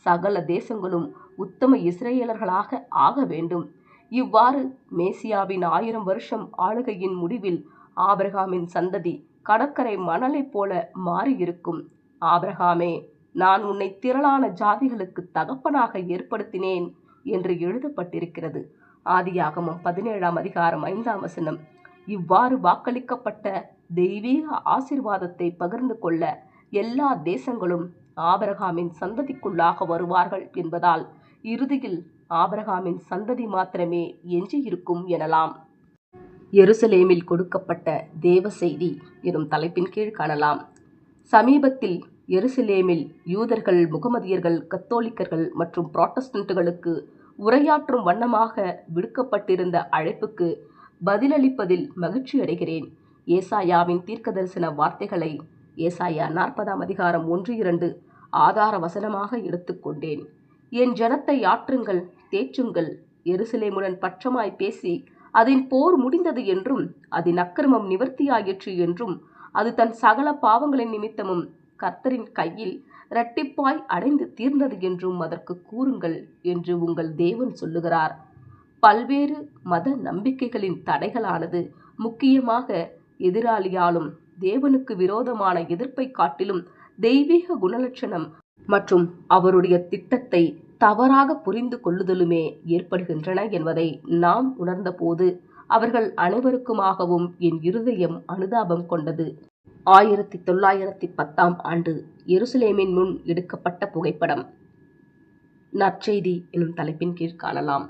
சகல தேசங்களும் உத்தம இஸ்ரவேலர்களாக ஆக வேண்டும். இவ்வாறு மேசியாவின் 1000 வருஷம் ஆளுகையின் முடிவில் ஆபிரகாமின் சந்ததி கடற்கரை மணலைப் போல மாறியிருக்கும். ஆபிரகாமே, நான் உன்னை திரளான ஜாதிகளுக்கு தகப்பனாக ஏற்படுத்தினேன் என்று எழுதப்பட்டிருக்கிறது. ஆதியாகமம் 17ஆம் அதிகாரம் 5ஆம் வசனம். இவ்வாறு வாக்களிக்கப்பட்ட தெய்வீக ஆசீர்வாதத்தை பகிர்ந்து கொள்ள எல்லா தேசங்களும் ஆபிரகாமின் சந்ததிக்குள்ளாக வருவார்கள் என்பதால் இறுதியில் ஆபிரகாமின் சந்ததி மாத்திரமே எஞ்சியிருக்கும் எனலாம். எருசலேமில் கொடுக்கப்பட்ட தேவ செய்தி எனும் தலைப்பின் கீழ் காணலாம். சமீபத்தில் எருசலேமில் யூதர்கள், முகமதியர்கள், கத்தோலிக்கர்கள் மற்றும் புராட்டஸ்டன்ட்டுகளுக்கு உரையாற்றும் வண்ணமாக விடுக்கப்பட்டிருந்த அழைப்புக்கு பதிலளிப்பதில் மகிழ்ச்சி அடைகிறேன். ஏசாயாவின் தீர்க்கதரிசன வார்த்தைகளை ஏசாயா 40ஆம் அதிகாரம் 1-2 ஆதார வசனமாக எடுத்துக்கொண்டேன். என் ஜனத்தை ஆற்றுங்கள், தேற்றுங்கள், எருசலேமுடன் பட்சமாய் பேசி அதன் போர் முடிந்தது என்றும் அதன் அக்கிரமம் நிவர்த்தியாயிற்று என்றும் அது தன் சகல பாவங்களின் நிமித்தமும் கர்த்தரின் கையில் இரட்டிப்பாய் அடைந்து தீர்ந்தது என்றும் அதற்கு கூறுங்கள் என்று உங்கள் தேவன் சொல்லுகிறார். பல்வேறு மத நம்பிக்கைகளின் தடைகளானது முக்கியமாக எதிராளியாலும் தேவனுக்கு விரோதமான எதிர்ப்பை காட்டிலும் தெய்வீக குணலட்சணம் மற்றும் அவருடைய திட்டத்தை தவறாக புரிந்து கொள்ளுதலுமே ஏற்படுகின்றன என்பதை நாம் உணர்ந்தபோது அவர்கள் அனைவருக்குமாகவும் என் இருதயம் அனுதாபம் கொண்டது. 1910ஆம் ஆண்டு எருசலேமின் முன் எடுக்கப்பட்ட புகைப்படம். நற்செய்தி எனும் தலைப்பின் கீழ் காணலாம்.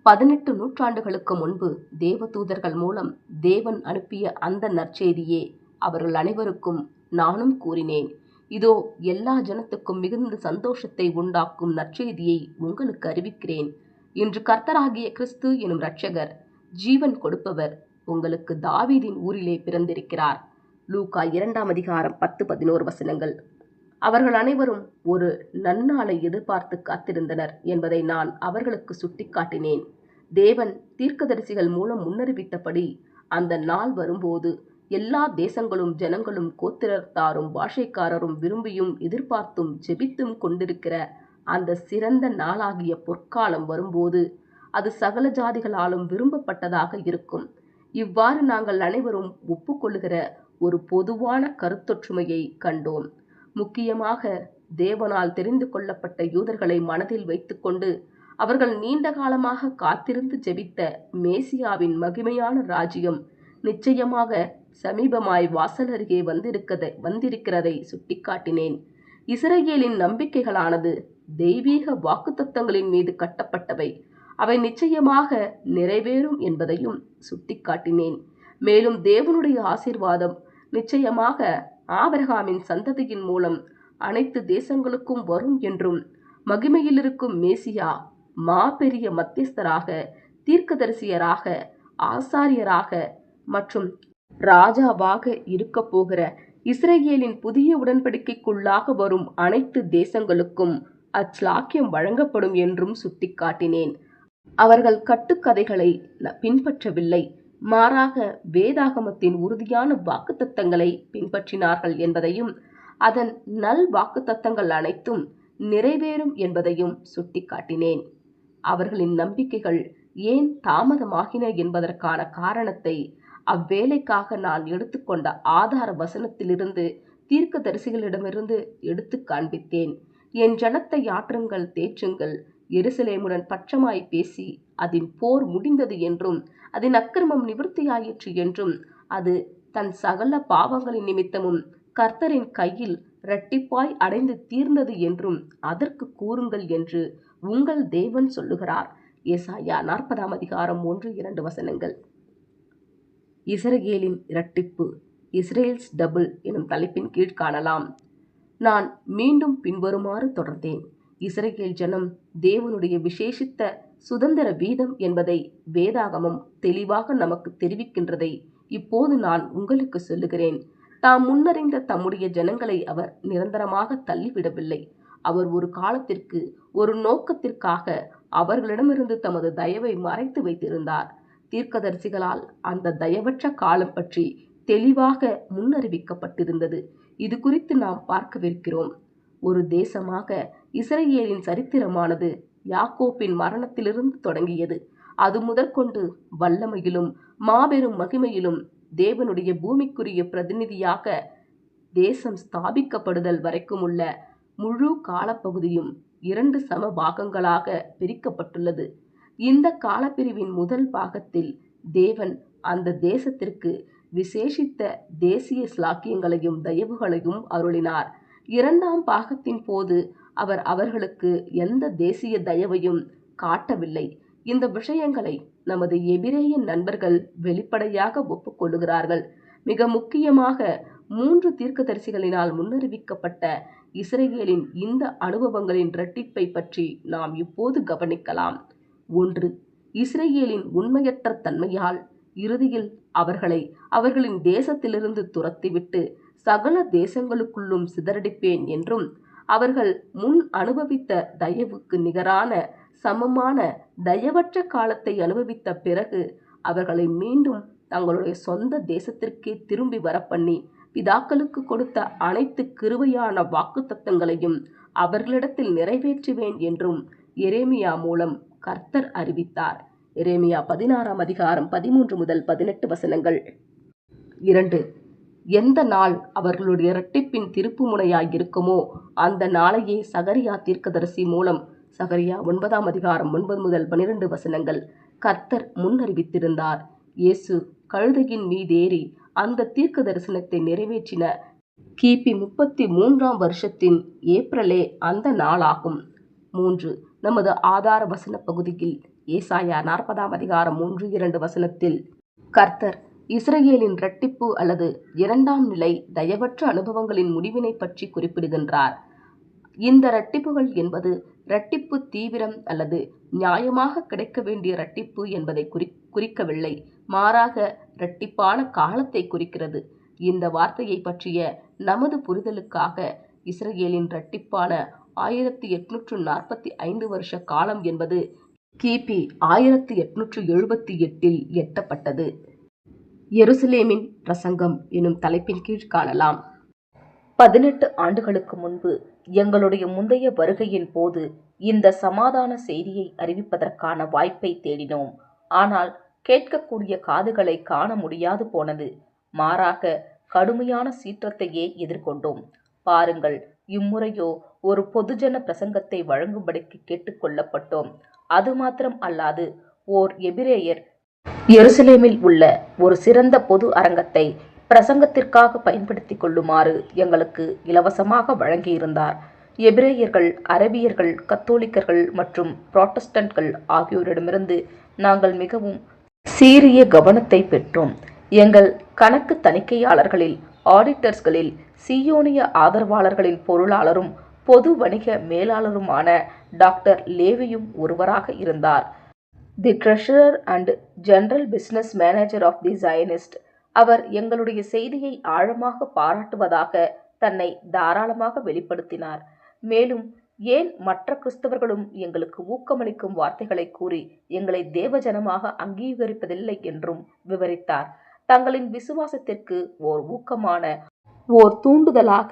18 நூற்றாண்டுகளுக்கு முன்பு தேவதூதர்கள் மூலம் தேவன் அனுப்பிய அந்த நற்செய்தியே அவர்கள் அனைவருக்கும் நானும் கூறினேன். இதோ எல்லா ஜனத்துக்கும் மிகுந்த சந்தோஷத்தை உண்டாக்கும் நற்செய்தியை உங்களுக்கு அறிவிக்கிறேன். இன்று கர்த்தராகிய கிறிஸ்து எனும் இரட்சகர், ஜீவன் கொடுப்பவர் உங்களுக்கு தாவீதின் ஊரிலே பிறந்திருக்கிறார். லூக்கா 2ஆம் அதிகாரம் 10-11 வசனங்கள். அவர்கள் அனைவரும் ஒரு நன்னாளை எதிர்பார்த்து காத்திருந்தனர் என்பதை நான் அவர்களுக்கு சுட்டிக்காட்டினேன். தேவன் தீர்க்கதரிசிகள் மூலம் முன்னறிவித்தபடி அந்த நாள் வரும்போது எல்லா தேசங்களும், ஜனங்களும், கோத்திரத்தாரும், பாஷைக்காரரும் விரும்பியும் எதிர்பார்த்தும் ஜெபித்தும் கொண்டிருக்கிற அந்த சிறந்த நாளாகிய பொற்காலம் வரும்போது அது சகல ஜாதிகளாலும் விரும்பப்பட்டதாக இருக்கும். இவ்வாறு நாங்கள் அனைவரும் ஒப்புக்கொள்ளுகிற ஒரு பொதுவான கருத்தொற்றுமையை கண்டோம். முக்கியமாக தேவனால் தெரிந்து கொள்ளப்பட்ட யூதர்களை மனதில் வைத்துக்கொண்டு அவர்கள் நீண்ட காலமாக காத்திருந்து ஜெபித்த மேசியாவின் மகிமையான ராஜ்யம் நிச்சயமாக சமீபமாய் வாசல் அருகே வந்திருக்கிறதை சுட்டிக்காட்டினேன். இஸ்ரவேலின் நம்பிக்கைகளானது தெய்வீக வாக்குத்தத்தங்களின் மீது கட்டப்பட்டவை. அவை நிச்சயமாக நிறைவேறும் என்பதையும் சுட்டிக்காட்டினேன். மேலும் தேவனுடைய ஆசீர்வாதம் நிச்சயமாக ஆபிரகாமின் சந்ததியின் மூலம் அனைத்து தேசங்களுக்கும் வரும் என்றும், மகிமையில் இருக்கும் மேசியா மாபெரிய மத்தியஸ்தராக, தீர்க்கதரிசியராக, ஆசாரியராக மற்றும் ராஜாவாக இருக்க போகிற இஸ்ரேலின் புதிய உடன்படிக்கைக்குள்ளாக வரும் அனைத்து தேசங்களுக்கும் அச்லாக்கியம் வழங்கப்படும் என்றும் சுட்டிக்காட்டினேன். அவர்கள் கட்டுக்கதைகளை பின்பற்றவில்லை, மாறாக வேதாகமத்தின் உறுதியான வாக்குத்தத்தங்களை பின்பற்றினார்கள் என்பதையும், அதன் நல் வாக்குத்தத்தங்கள் அனைத்தும் நிறைவேறும் என்பதையும் சுட்டிக்காட்டினேன். அவர்களின் நம்பிக்கைகள் ஏன் தாமதமாகின என்பதற்கான காரணத்தை அவ்வேலைக்காக நான் எடுத்துக்கொண்ட ஆதார வசனத்திலிருந்து, தீர்க்கதரிசிகளிடமிருந்து எடுத்து காண்பித்தேன். என் ஜனத்தை ஆற்றுங்கள், தேற்றுங்கள், எருசலேமுடன் பட்சமாய் பேசி அதன் போர் முடிந்தது என்றும், அதன் அக்கிரமம் நிவர்த்தியாயிற்று என்றும், அது தன் சகல பாவங்களின் நிமித்தமும் கர்த்தரின் கையில் இரட்டிப்பாய் அடைந்து தீர்ந்தது என்றும் அதற்கு கூறுங்கள் என்று உங்கள் தேவன் சொல்லுகிறார். ஏசாயா 40:1-2 இஸ்ரவேலின் இரட்டிப்பு, இஸ்ரேல்ஸ் டபுள் எனும் தலைப்பின் கீழ் காணலாம். நான் மீண்டும் பின்வருமாறு தொடர்ந்தேன். இஸ்ரவேல் ஜனம் தேவனுடைய விசேஷித்த சுதந்திர வீதம் என்பதை வேதாகமம் தெளிவாக நமக்கு தெரிவிக்கின்றதை இப்போது நான் உங்களுக்கு சொல்லுகிறேன். தாம் முன்னறிந்த தம்முடைய ஜனங்களை அவர் நிரந்தரமாக தள்ளிவிடவில்லை. அவர் ஒரு காலத்திற்கு, ஒரு நோக்கத்திற்காக அவர்களிடமிருந்து தமது தயவை மறைத்து வைத்திருந்தார். தீர்க்கதரிசிகளால் அந்த தயவற்ற காலம் பற்றி தெளிவாக முன்னறிவிக்கப்பட்டிருந்தது. இது குறித்து நாம் பார்க்கவிருக்கிறோம். ஒரு தேசமாக இஸ்ரவேலின் சரித்திரமானது யாக்கோப்பின் மரணத்திலிருந்து தொடங்கியது. அது முதற்கொண்டு வல்லமையிலும் மாபெரும் மகிமையிலும் தேவனுடைய பூமிக்குரிய பிரதிநிதியாக தேசம் ஸ்தாபிக்கப்படுதல் வரைக்கும் உள்ள முழு காலப்பகுதியும் 2 சம பாகங்களாக பிரிக்கப்பட்டுள்ளது. இந்த காலப்பிரிவின் முதல் பாகத்தில் தேவன் அந்த தேசத்திற்கு விசேஷித்த தேசிய ஸ்லாக்கியங்களையும் தயவுகளையும் அருளினார். 2ஆம் பாகத்தின் போது அவர் அவர்களுக்கு எந்த தேசிய தயவையும் காட்டவில்லை. இந்த விஷயங்களை நமது எபிரேய நண்பர்கள் வெளிப்படையாக ஒப்புக்கொள்ளுகிறார்கள். மிக முக்கியமாக 3 தீர்க்கதரிசிகளினால் முன்னறிவிக்கப்பட்ட இஸ்ரவேலின் இந்த அனுபவங்களின் இரட்டிப்பை பற்றி நாம் இப்போது கவனிக்கலாம். 1. இஸ்ரவேலின் உண்மையற்ற தன்மையால் இறுதியில் அவர்களை அவர்களின் தேசத்திலிருந்து துரத்திவிட்டு சகல தேசங்களுக்குள்ளும் சிதறடிப்பேன் என்றும், அவர்கள் முன் அனுபவித்த தயவுக்கு நிகரான சமமான தயவற்ற காலத்தை அனுபவித்த பிறகு அவர்களை மீண்டும் தங்களுடைய சொந்த தேசத்திற்கே திரும்பி வரப்பண்ணி பிதாக்களுக்கு கொடுத்த அனைத்து கிருபையான வாக்குத்தத்தங்களையும் அவர்களிடத்தில் நிறைவேற்றுவேன் என்றும் எரேமியா மூலம் கர்த்தர் அறிவித்தார். எரேமியா 16:13-18 2. எந்த நாள் அவர்களுடைய இரட்டிப்பின் திருப்பு முனையாயிருக்குமோ அந்த நாளையே சகரியா தீர்க்கதரிசி மூலம் சகரியா 9:9-12 கர்த்தர் முன்னறிவித்திருந்தார். இயேசு கழுதையின் மீதேறி அந்த தீர்க்க தரிசனத்தை நிறைவேற்றின கிபி 33ஆம் வருஷத்தின் ஏப்ரலே அந்த நாளாகும். 3. நமது ஆதார வசன பகுதியில் ஏசாயா 40:3-2 கர்த்தர் இஸ்ரவேலின் இரட்டிப்பு அல்லது 2ஆம் நிலை தயவற்ற அனுபவங்களின் முடிவினை பற்றி குறிப்பிடுகின்றார். இந்த இரட்டிப்புகள் என்பது இரட்டிப்பு தீவிரம் அல்லது நியாயமாக கிடைக்க வேண்டிய இரட்டிப்பு என்பதை குறிக்கவில்லை, மாறாக இரட்டிப்பான காலத்தை குறிக்கிறது. இந்த வார்த்தையை பற்றிய நமது புரிதலுக்காக இஸ்ரவேலின் இரட்டிப்பான 1845 வருஷ காலம் என்பது கிபி 1878 எட்டப்பட்டது. எருசலேமின் பிரசங்கம் எனும் தலைப்பின் கீழ் காணலாம். 18 ஆண்டுகளுக்கு முன்பு எங்களுடைய முந்தைய வருகையின் போது இந்த சமாதான செய்தியை அறிவிப்பதற்கான வாய்ப்பை தேடினோம். ஆனால் கேட்கக்கூடிய காதுகளை காண முடியாது போனது. மாறாக கடுமையான சீற்றத்தையே எதிர்கொண்டோம். பாருங்கள், இம்முறையோ ஒரு பொதுஜன பிரசங்கத்தை வழங்கும்படிக்கு கேட்டுக்கொள்ளப்பட்டோம். அது மாத்திரம் அல்லாது ஓர் எபிரேயர் எருசலேமில் உள்ள ஒரு சிறந்த பொது அரங்கத்தை பிரசங்கத்திற்காக பயன்படுத்தி கொள்ளுமாறு எங்களுக்கு இலவசமாக வழங்கியிருந்தார். எபிரேயர்கள், அரபியர்கள், கத்தோலிக்கர்கள் மற்றும் புராட்டஸ்டன்ட்கள் ஆகியோரிடமிருந்து நாங்கள் மிகவும் சீரிய கவனத்தை பெற்றோம். எங்கள் கணக்கு தணிக்கையாளர்களில், ஆடிட்டர்ஸ்களில் சீயோனிய ஆதரவாளர்களின் பொருளாளரும் பொது வணிக மேலாளருமான டாக்டர் லேவியும் ஒருவராக இருந்தார். The treasurer and general business manager of the Zionist. அவர் எங்களுடைய செய்தியை ஆழமாக பாராட்டுவதாக தன்னை தாராளமாக வெளிப்படுத்தினார். மேலும் ஏன் மற்ற கிறிஸ்தவர்களும் எங்களுக்கு ஊக்கமளிக்கும் வார்த்தைகளை கூறி எங்களை தேவஜனமாக அங்கீகரிப்பதில்லை என்றும் விவரித்தார். தங்களின் விசுவாசத்திற்கு ஓர் ஊக்கமான ஓர் தூண்டுதலாக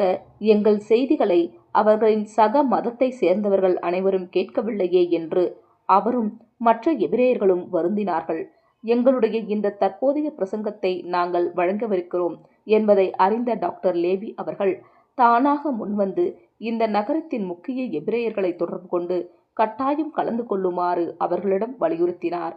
எங்கள் செய்திகளை அவர்களின் சக மதத்தை சேர்ந்தவர்கள் அனைவரும் கேட்கவில்லையே என்று அவரும் மற்ற எபிரேயர்களும் வருந்தினார்கள். எங்களுடைய இந்த தற்போதைய பிரசங்கத்தை நாங்கள் வழங்கவிருக்கிறோம் என்பதை அறிந்த டாக்டர் லேவி அவர்கள் தானாக முன்வந்து இந்த நகரத்தின் முக்கிய எபிரேயர்களை தொடர்பு கொண்டு கட்டாயம் கலந்து கொள்ளுமாறு அவர்களிடம் வலியுறுத்தினார்.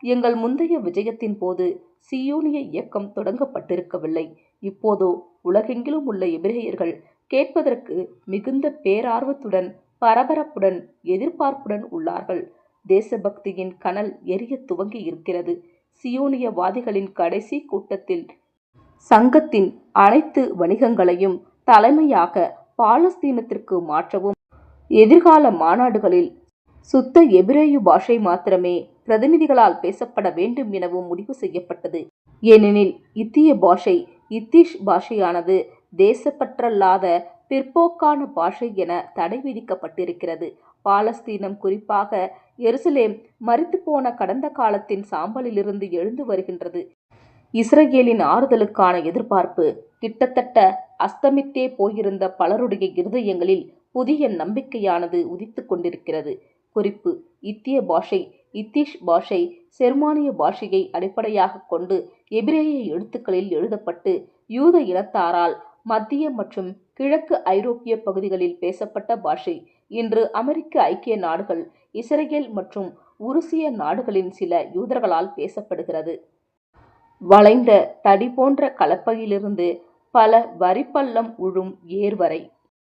எங்கள் முந்தைய விஜயத்தின் போது சீயோனிய இயக்கம் தொடங்கப்பட்டிருக்கவில்லை. இப்போதோ உலகெங்கிலும் உள்ள எபிரேயர்கள் கேட்பதற்கு மிகுந்த பேரார்வத்துடன், பரபரப்புடன், எதிர்பார்ப்புடன் உள்ளார்கள். தேசபக்தியின் கனல் எரிய துவங்கி இருக்கிறது. சியோனியவாதிகளின் கடைசி கூட்டத்தில் சங்கத்தின் அனைத்து வணிகங்களையும் தலைமையாக பாலஸ்தீனத்திற்கு மாற்றவும், எதிர்கால மாநாடுகளில் சுத்த எபிரேய பாஷை மாத்திரமே பிரதிநிதிகளால் பேசப்பட வேண்டும் எனவும் முடிவு செய்யப்பட்டது. ஏனெனில் இத்திய பாஷை, இத்திஷ் பாஷையானது தேசப்பற்றல்லாத பிற்போக்கான பாஷை என தடை விதிக்கப்பட்டிருக்கிறது. பாலஸ்தீனம், குறிப்பாக எருசலேம், மரித்துப்போன கடந்த காலத்தின் சாம்பலிலிருந்து எழுந்து வருகின்றது. இஸ்ரேலின் ஆறுதலுக்கான எதிர்பார்ப்பு கிட்டத்தட்ட அஸ்தமித்தே போயிருந்த பலருடைய இருதயங்களில் புதிய நம்பிக்கையானது உதித்து கொண்டிருக்கிறது. குறிப்பு: இத்திய பாஷை, இத்திஷ் பாஷை செர்மானிய பாஷையை அடிப்படையாக கொண்டு எபிரேய எழுத்துக்களில் எழுதப்பட்டு யூத இனத்தாரால் மத்திய மற்றும் கிழக்கு ஐரோப்பிய பகுதிகளில் பேசப்பட்ட பாஷை. இன்று அமெரிக்க ஐக்கிய நாடுகள், இஸ்ரேல் மற்றும் உருசிய நாடுகளின் சில யூதர்களால் பேசப்படுகிறது. வளைந்த தடி போன்ற கலப்பையிலிருந்து பல வரிப்பள்ளம் உழும் ஏர்வரை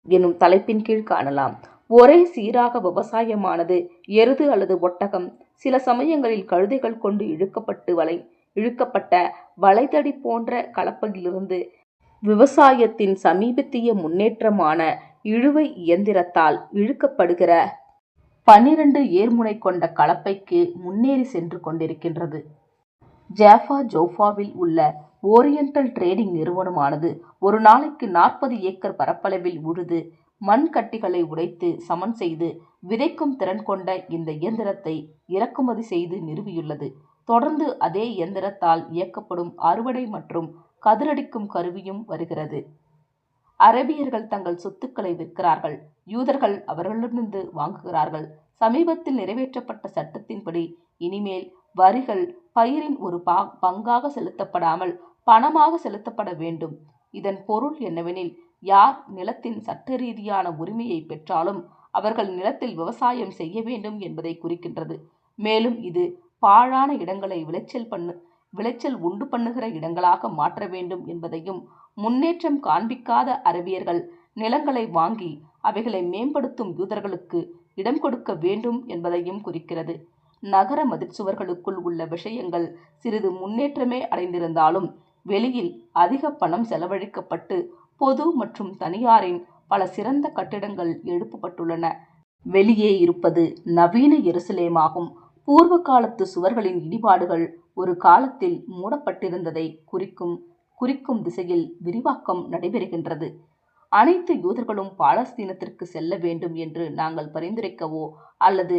எனும் தலைப்பின் கீழ் காணலாம். ஒரே சீராக விவசாயமானது எருது அல்லது ஒட்டகம், சில சமயங்களில் கழுதைகள் கொண்டு இழுக்கப்பட்ட வளைதடி போன்ற கலப்பையிலிருந்து விவசாயத்தின் சமீபத்திய முன்னேற்றமான இழுவை இயந்திரத்தால் இழுக்கப்படுகிற 12 ஏர்முனை கொண்ட கலப்பைக்கு முன்னேறி சென்று கொண்டிருக்கின்றது. ஜோஃபாவில் உள்ள ஓரியண்டல் ட்ரேடிங் நிறுவனமானது ஒரு நாளைக்கு 40 ஏக்கர் பரப்பளவில் உழுது மண் கட்டிகளை உடைத்து சமன் செய்து விதைக்கும் திறன் கொண்ட இந்த இயந்திரத்தை இறக்குமதி செய்து நிறுவியுள்ளது. தொடர்ந்து அதே இயந்திரத்தால் இயக்கப்படும் அறுவடை மற்றும் கதிரடிக்கும் கருவியும் வருகிறது. அரபியர்கள் தங்கள் சொத்துக்களை விற்கிறார்கள், யூதர்கள் அவர்களிடமிருந்து வாங்குகிறார்கள். சமீபத்தில் நிறைவேற்றப்பட்ட சட்டத்தின்படி இனிமேல் வரிகள் பயிரின் ஒரு பங்காக செலுத்தப்படாமல் பணமாக செலுத்தப்பட வேண்டும். இதன் பொருள் என்னவெனில், யார் நிலத்தின் சட்ட ரீதியான உரிமையை பெற்றாலும் அவர்கள் நிலத்தில் விவசாயம் செய்ய வேண்டும் என்பதை குறிக்கின்றது. மேலும் இது பாழான இடங்களை விளைச்சல் உண்டு பண்ணுகிற இடங்களாக மாற்ற வேண்டும் என்பதையும், முன்னேற்றம் காண்பிக்காத அரபியர்கள் நிலங்களை வாங்கி அவைகளை மேம்படுத்தும் யூதர்களுக்கு இடம் கொடுக்க வேண்டும் என்பதையும் குறிக்கிறது. நகர மதிற்சுவர்களுக்குள் உள்ள விஷயங்கள் சிறிது முன்னேற்றமே அடைந்திருந்தாலும் வெளியில் அதிக பணம் செலவழிக்கப்பட்டு பொது மற்றும் தனியாரின் பல சிறந்த கட்டிடங்கள் எழுப்பப்பட்டுள்ளன. வெளியே இருப்பது நவீன எருசலேமாகும். பூர்வ காலத்து சுவர்களின் இடிபாடுகள் ஒரு காலத்தில் மூடப்பட்டிருந்ததை குறிக்கும் திசையில் விரிவாக்கம் நடைபெறுகின்றது. அனைத்து யூதர்களும் பாலஸ்தீனத்திற்கு செல்ல வேண்டும் என்று நாங்கள் பரிந்துரைக்கவோ அல்லது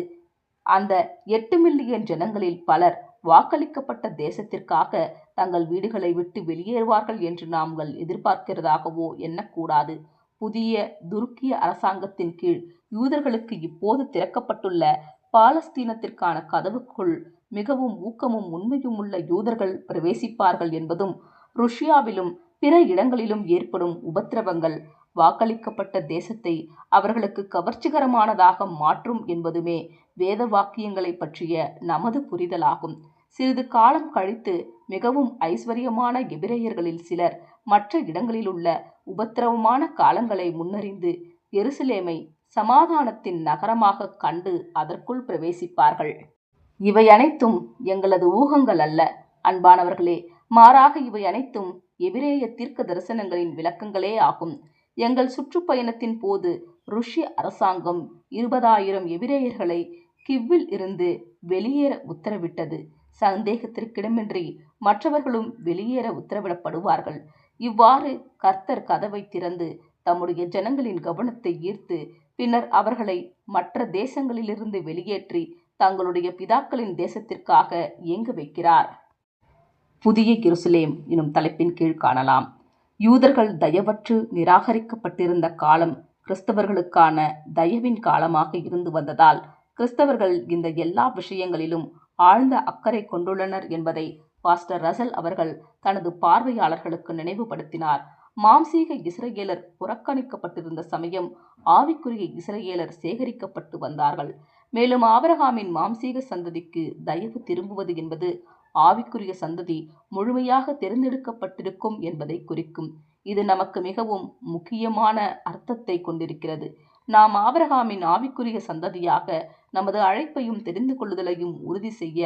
அந்த 8 மில்லியன் ஜனங்களில் பலர் வாக்களிக்கப்பட்ட தேசத்திற்காக தங்கள் வீடுகளை விட்டு வெளியேறுவார்கள் என்று நாங்கள் எதிர்பார்க்கிறதாகவோ எண்ணக்கூடாது. புதிய துருக்கிய அரசாங்கத்தின் கீழ் யூதர்களுக்கு இப்போது திறக்கப்பட்டுள்ள பாலஸ்தீனத்திற்கான கதவுக்குள் மிகவும் ஊக்கமும் உண்மையும் உள்ள யூதர்கள் பிரவேசிப்பார்கள் என்பதும், ருஷ்யாவிலும் பிற இடங்களிலும் ஏற்படும் உபத்திரவங்கள் வாக்களிக்கப்பட்ட தேசத்தை அவர்களுக்கு கவர்ச்சிகரமானதாக மாற்றும் என்பதுமே வேத வாக்கியங்களை பற்றிய நமது புரிதலாகும். சிறிது காலம் கழித்து மிகவும் ஐஸ்வர்யமான எபிரேயர்களில் சிலர் மற்ற இடங்களிலுள்ள உபத்திரவமான காலங்களை முன்னறிந்து எருசலேமை சமாதானத்தின் நகரமாக கண்டு அதற்குள் பிரவேசிப்பார்கள். இவை அனைத்தும் எங்களது ஊகங்கள் அல்ல. அன்பானவர்களே, மாறாக இவை அனைத்தும் எபிரேய தீர்க்க தரிசனங்களின் விளக்கங்களே ஆகும். எங்கள் சுற்றுப்பயணத்தின் போது ருஷ்ய அரசாங்கம் 20,000 எபிரேயர்களை கிவ்வில் இருந்து வெளியேற உத்தரவிட்டது. சந்தேகத்திற்கிடமின்றி மற்றவர்களும் வெளியேற உத்தரவிடப்படுவார்கள். இவ்வாறு கர்த்தர் கதவை திறந்து தம்முடைய ஜனங்களின் கவனத்தை ஈர்த்து பின்னர் அவர்களை மற்ற தேசங்களிலிருந்து வெளியேற்றி தங்களுடைய பிதாக்களின் தேசத்திற்காக இயங்க வைக்கிறார். புதிய எருசலேம் எனும் தலைப்பின் கீழ் காணலாம். யூதர்கள் தயவற்று நிராகரிக்கப்பட்டிருந்த காலம் கிறிஸ்தவர்களுக்கான தயவின் காலமாக இருந்து வந்ததால் கிறிஸ்தவர்கள் இந்த எல்லா விஷயங்களிலும் ஆழ்ந்த அக்கறை கொண்டுள்ளனர் என்பதை பாஸ்டர் ரசல் அவர்கள் தனது பார்வையாளர்களுக்கு நினைவுபடுத்தினார். மாம்சீக இஸ்ரவேலர் புறக்கணிக்கப்பட்டிருந்த சமயம் ஆவிக்குரிய இஸ்ரவேலர் சேகரிக்கப்பட்டு வந்தார்கள். மேலும் ஆபிரகாமின் மாம்சீக சந்ததிக்கு தயவு திரும்புவது என்பது ஆவிக்குரிய சந்ததி முழுமையாக தேர்ந்தெடுக்கப்பட்டிருக்கும் என்பதை குறிக்கும். இது நமக்கு மிகவும் முக்கியமான அர்த்தத்தை கொண்டிருக்கிறது. நாம் ஆபிரகாமின் ஆவிக்குரிய சந்ததியாக நமது அழைப்பையும் தெரிந்து கொள்ளுதலையும் உறுதி செய்ய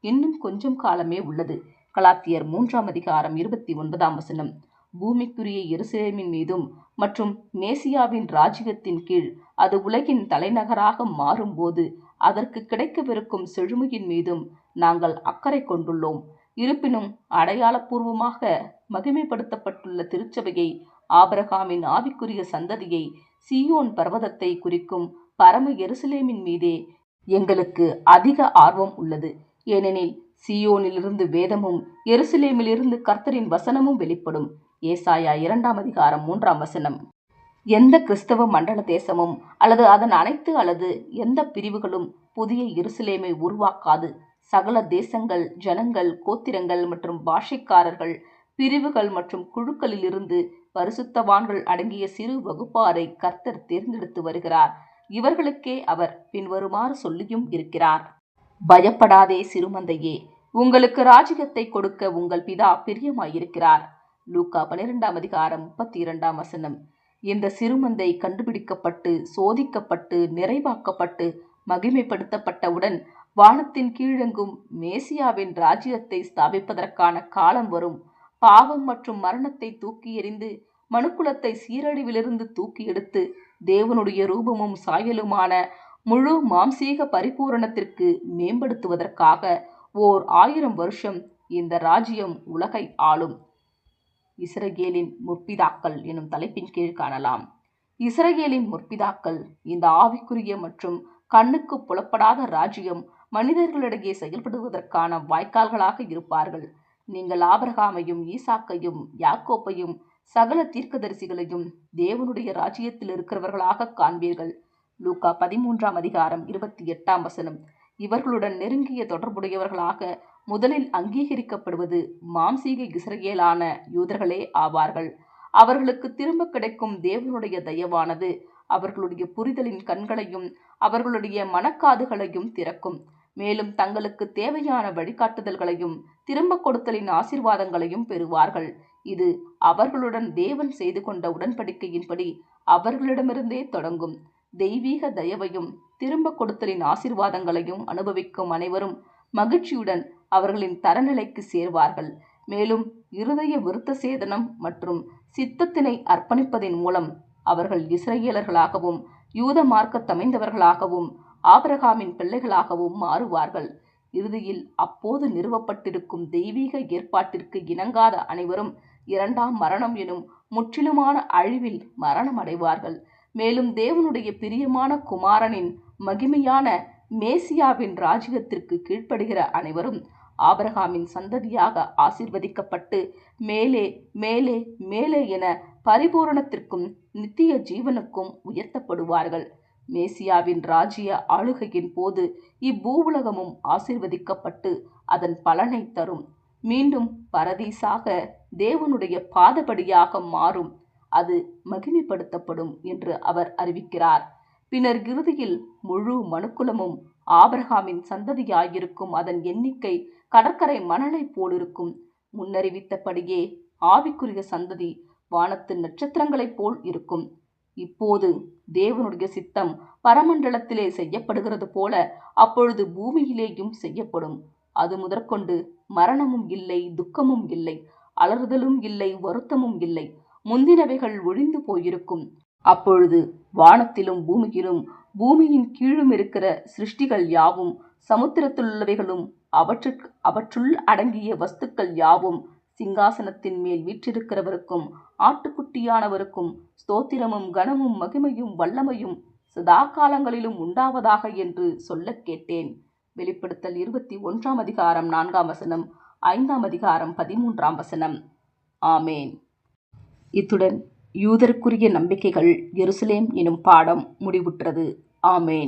இன்னும் கொஞ்சம் காலமே உள்ளது. கலாத்தியர் 3:29 பூமிக்குரிய எருசலேமின் மீதும் மற்றும் மேசியாவின் ராஜ்யத்தின் கீழ் அது உலகின் தலைநகராக மாறும்போது அதற்கு கிடைக்கவிருக்கும் செழுமையின் மீதும் நாங்கள் அக்கறை கொண்டுள்ளோம். இருப்பினும் அடையாளபூர்வமாக மகிமைப்படுத்தப்பட்டுள்ள திருச்சபையை, ஆபிரகாமின் ஆவிக்குரிய சந்ததியை, சீயோன் பர்வதத்தை குறிக்கும் பரம எருசலேமின் மீதே எங்களுக்கு அதிக ஆர்வம் உள்ளது. ஏனெனில் சீயோனிலிருந்து வேதமும் எருசலேமிலிருந்து கர்த்தரின் வசனமும் வெளிப்படும். ஏசாயா 2:3. எந்த கிறிஸ்தவ மண்டல தேசமும் அல்லது அதன் அனைத்து அல்லது எந்த பிரிவுகளும் புதிய எருசலேமை உருவாக்காது. சகல தேசங்கள், ஜனங்கள், கோத்திரங்கள் மற்றும் பாஷைக்காரர்கள், பிரிவுகள் மற்றும் குழுக்களிலிருந்து பரிசுத்தவான்கள் அடங்கிய சிறு வகுப்பாரை கர்த்தர் தேர்ந்தெடுத்து வருகிறார். இவர்களுக்கே அவர் பின்வருமாறு சொல்லியும் இருக்கிறார். பயப்படாதே சிறுமந்தையே, உங்களுக்கு ராஜ்யத்தை கொடுக்க உங்கள் பிதா பிரியமாயிருக்கிறார். லூக்கா 12:32. இந்த சிறுமந்தை கண்டுபிடிக்கப்பட்டு சோதிக்கப்பட்டு நிறைவாக்கப்பட்டு மகிமைப்படுத்தப்பட்டவுடன் வானத்தின் கீழெங்கும் மேசியாவின் ராஜ்யத்தை ஸ்தாபிப்பதற்கான காலம் வரும். பாவம் மற்றும் மரணத்தை தூக்கி எறிந்து மனுக்குலத்தை சீரழிவிலிருந்து தூக்கி எடுத்து தேவனுடைய ரூபமும் சாயலுமான முழு மாம்சீக பரிபூரணத்திற்கு மேம்படுத்துவதற்காக ஓர் 1000 வருஷம் இந்த ராஜ்யம் உலகை ஆளும். இஸ்ரவேலின் முற்பிதாக்கள் எனும் தலைப்பின் கீழ் காணலாம். இஸ்ரவேலின் முற்பிதாக்கள் இந்த ஆவிக்குரிய மற்றும் கண்ணுக்கு புலப்படாத ராஜ்யம் மனிதர்களிடையே செயல்படுவதற்கான வாய்க்கால்களாக இருப்பார்கள். நீங்கள் ஆபிரகாமையும் ஈசாக்கையும் யாக்கோப்பையும் சகல தீர்க்கதரிசிகளையும் தேவனுடைய ராஜ்யத்தில் இருக்கிறவர்களாக காண்பீர்கள். லூக்கா 13:28. இவர்களுடன் நெருங்கிய தொடர்புடையவர்களாக முதலில் அங்கீகரிக்கப்படுவது மாம்சீக இஸ்ரவேலான யூதர்களே ஆவார்கள். அவர்களுக்கு திரும்ப கிடைக்கும் தேவனுடைய தயவானது அவர்களுடைய புரிதலின் கண்களையும் அவர்களுடைய மனக்காதுகளையும் திறக்கும். மேலும் தங்களுக்கு தேவையான வழிகாட்டுதல்களையும் திரும்ப கொடுத்தலின் ஆசீர்வாதங்களையும் பெறுவார்கள். இது அவர்களுடன் தேவன் செய்து கொண்ட உடன்படிக்கையின்படி அவர்களிடமிருந்தே தொடங்கும். தெய்வீக தயவையும் திரும்ப கொடுத்தலின் ஆசீர்வாதங்களையும் அனுபவிக்கும் அனைவரும் மகிழ்ச்சியுடன் அவர்களின் தரநிலைக்கு சேர்வார்கள். மேலும் இருதய விருத்த சேதனம் மற்றும் சித்தத்தினை அர்ப்பணிப்பதின் மூலம் அவர்கள் இஸ்ரவேலர்களாகவும் யூத மார்க்கத்தமைந்தவர்களாகவும் ஆபிரகாமின் பிள்ளைகளாகவும் மாறுவார்கள். இறுதியில் அப்போது நிறுவப்பட்டிருக்கும் தெய்வீக ஏற்பாட்டிற்கு இணங்காத அனைவரும் 2ஆம் மரணம் எனும் முற்றிலுமான அழிவில் மரணம் அடைவார்கள். மேலும் தேவனுடைய பிரியமான குமாரனின் மகிமையான மேசியாவின் ராஜ்யத்திற்கு கீழ்ப்படுகிற அனைவரும் ஆபிரகாமின் சந்ததியாக ஆசீர்வதிக்கப்பட்டு மேலே மேலே மேலே என பரிபூரணத்திற்கும் நித்திய ஜீவனுக்கும் உயர்த்தப்படுவார்கள். மேசியாவின் ராஜ்ய ஆளுகையின் போது இப்பூவுலகமும் ஆசீர்வதிக்கப்பட்டு அதன் பலனை தரும். மீண்டும் பரதீசாக தேவனுடைய பாதபடியாக மாறும். அது மகிமைப்படுத்தப்படும் என்று அவர் அறிவிக்கிறார். பின்னர் இறுதியில் முழு மனுக்குலமும் ஆபிரகாமின் சந்ததியாயிருக்கும். அதன் எண்ணிக்கை கடற்கரை மணலை போலிருக்கும். முன்னறிவித்தபடியே ஆவிக்குரிய சந்ததி வானத்து நட்சத்திரங்களைப் போல் இருக்கும். இப்போது தேவனுடைய சித்தம் பரமண்டலத்திலே செய்யப்படுகிறது போல அப்பொழுது பூமியிலேயும் செய்யப்படும். அது முதற்கொண்டு மரணமும் இல்லை, துக்கமும் இல்லை, அலறுதலும் இல்லை, வருத்தமும் இல்லை. முந்தினவைகள் ஒழிந்து போயிருக்கும். அப்பொழுது வானத்திலும் பூமியிலும் பூமியின் கீழும் இருக்கிற சிருஷ்டிகள் யாவும், சமுத்திரத்திலுள்ளவைகளும் அவற்றுள் அடங்கிய வஸ்துக்கள் யாவும் சிங்காசனத்தின் மேல் வீற்றிருக்கிறவருக்கும் ஆட்டுக்குட்டியானவருக்கும் ஸ்தோத்திரமும் கனமும் மகிமையும் வல்லமையும் சதா காலங்களிலும் உண்டாவதாக என்று சொல்லக் கேட்டேன். வெளிப்படுத்தல் 21ஆம் அதிகாரம் 4ஆம் வசனம், 5ஆம் அதிகாரம் 13ஆம் வசனம். ஆமேன். இத்துடன் யூதருக்குரிய நம்பிக்கைகள் எருசலேம் எனும் பாடம் முடிவுற்றது. ஆமேன்.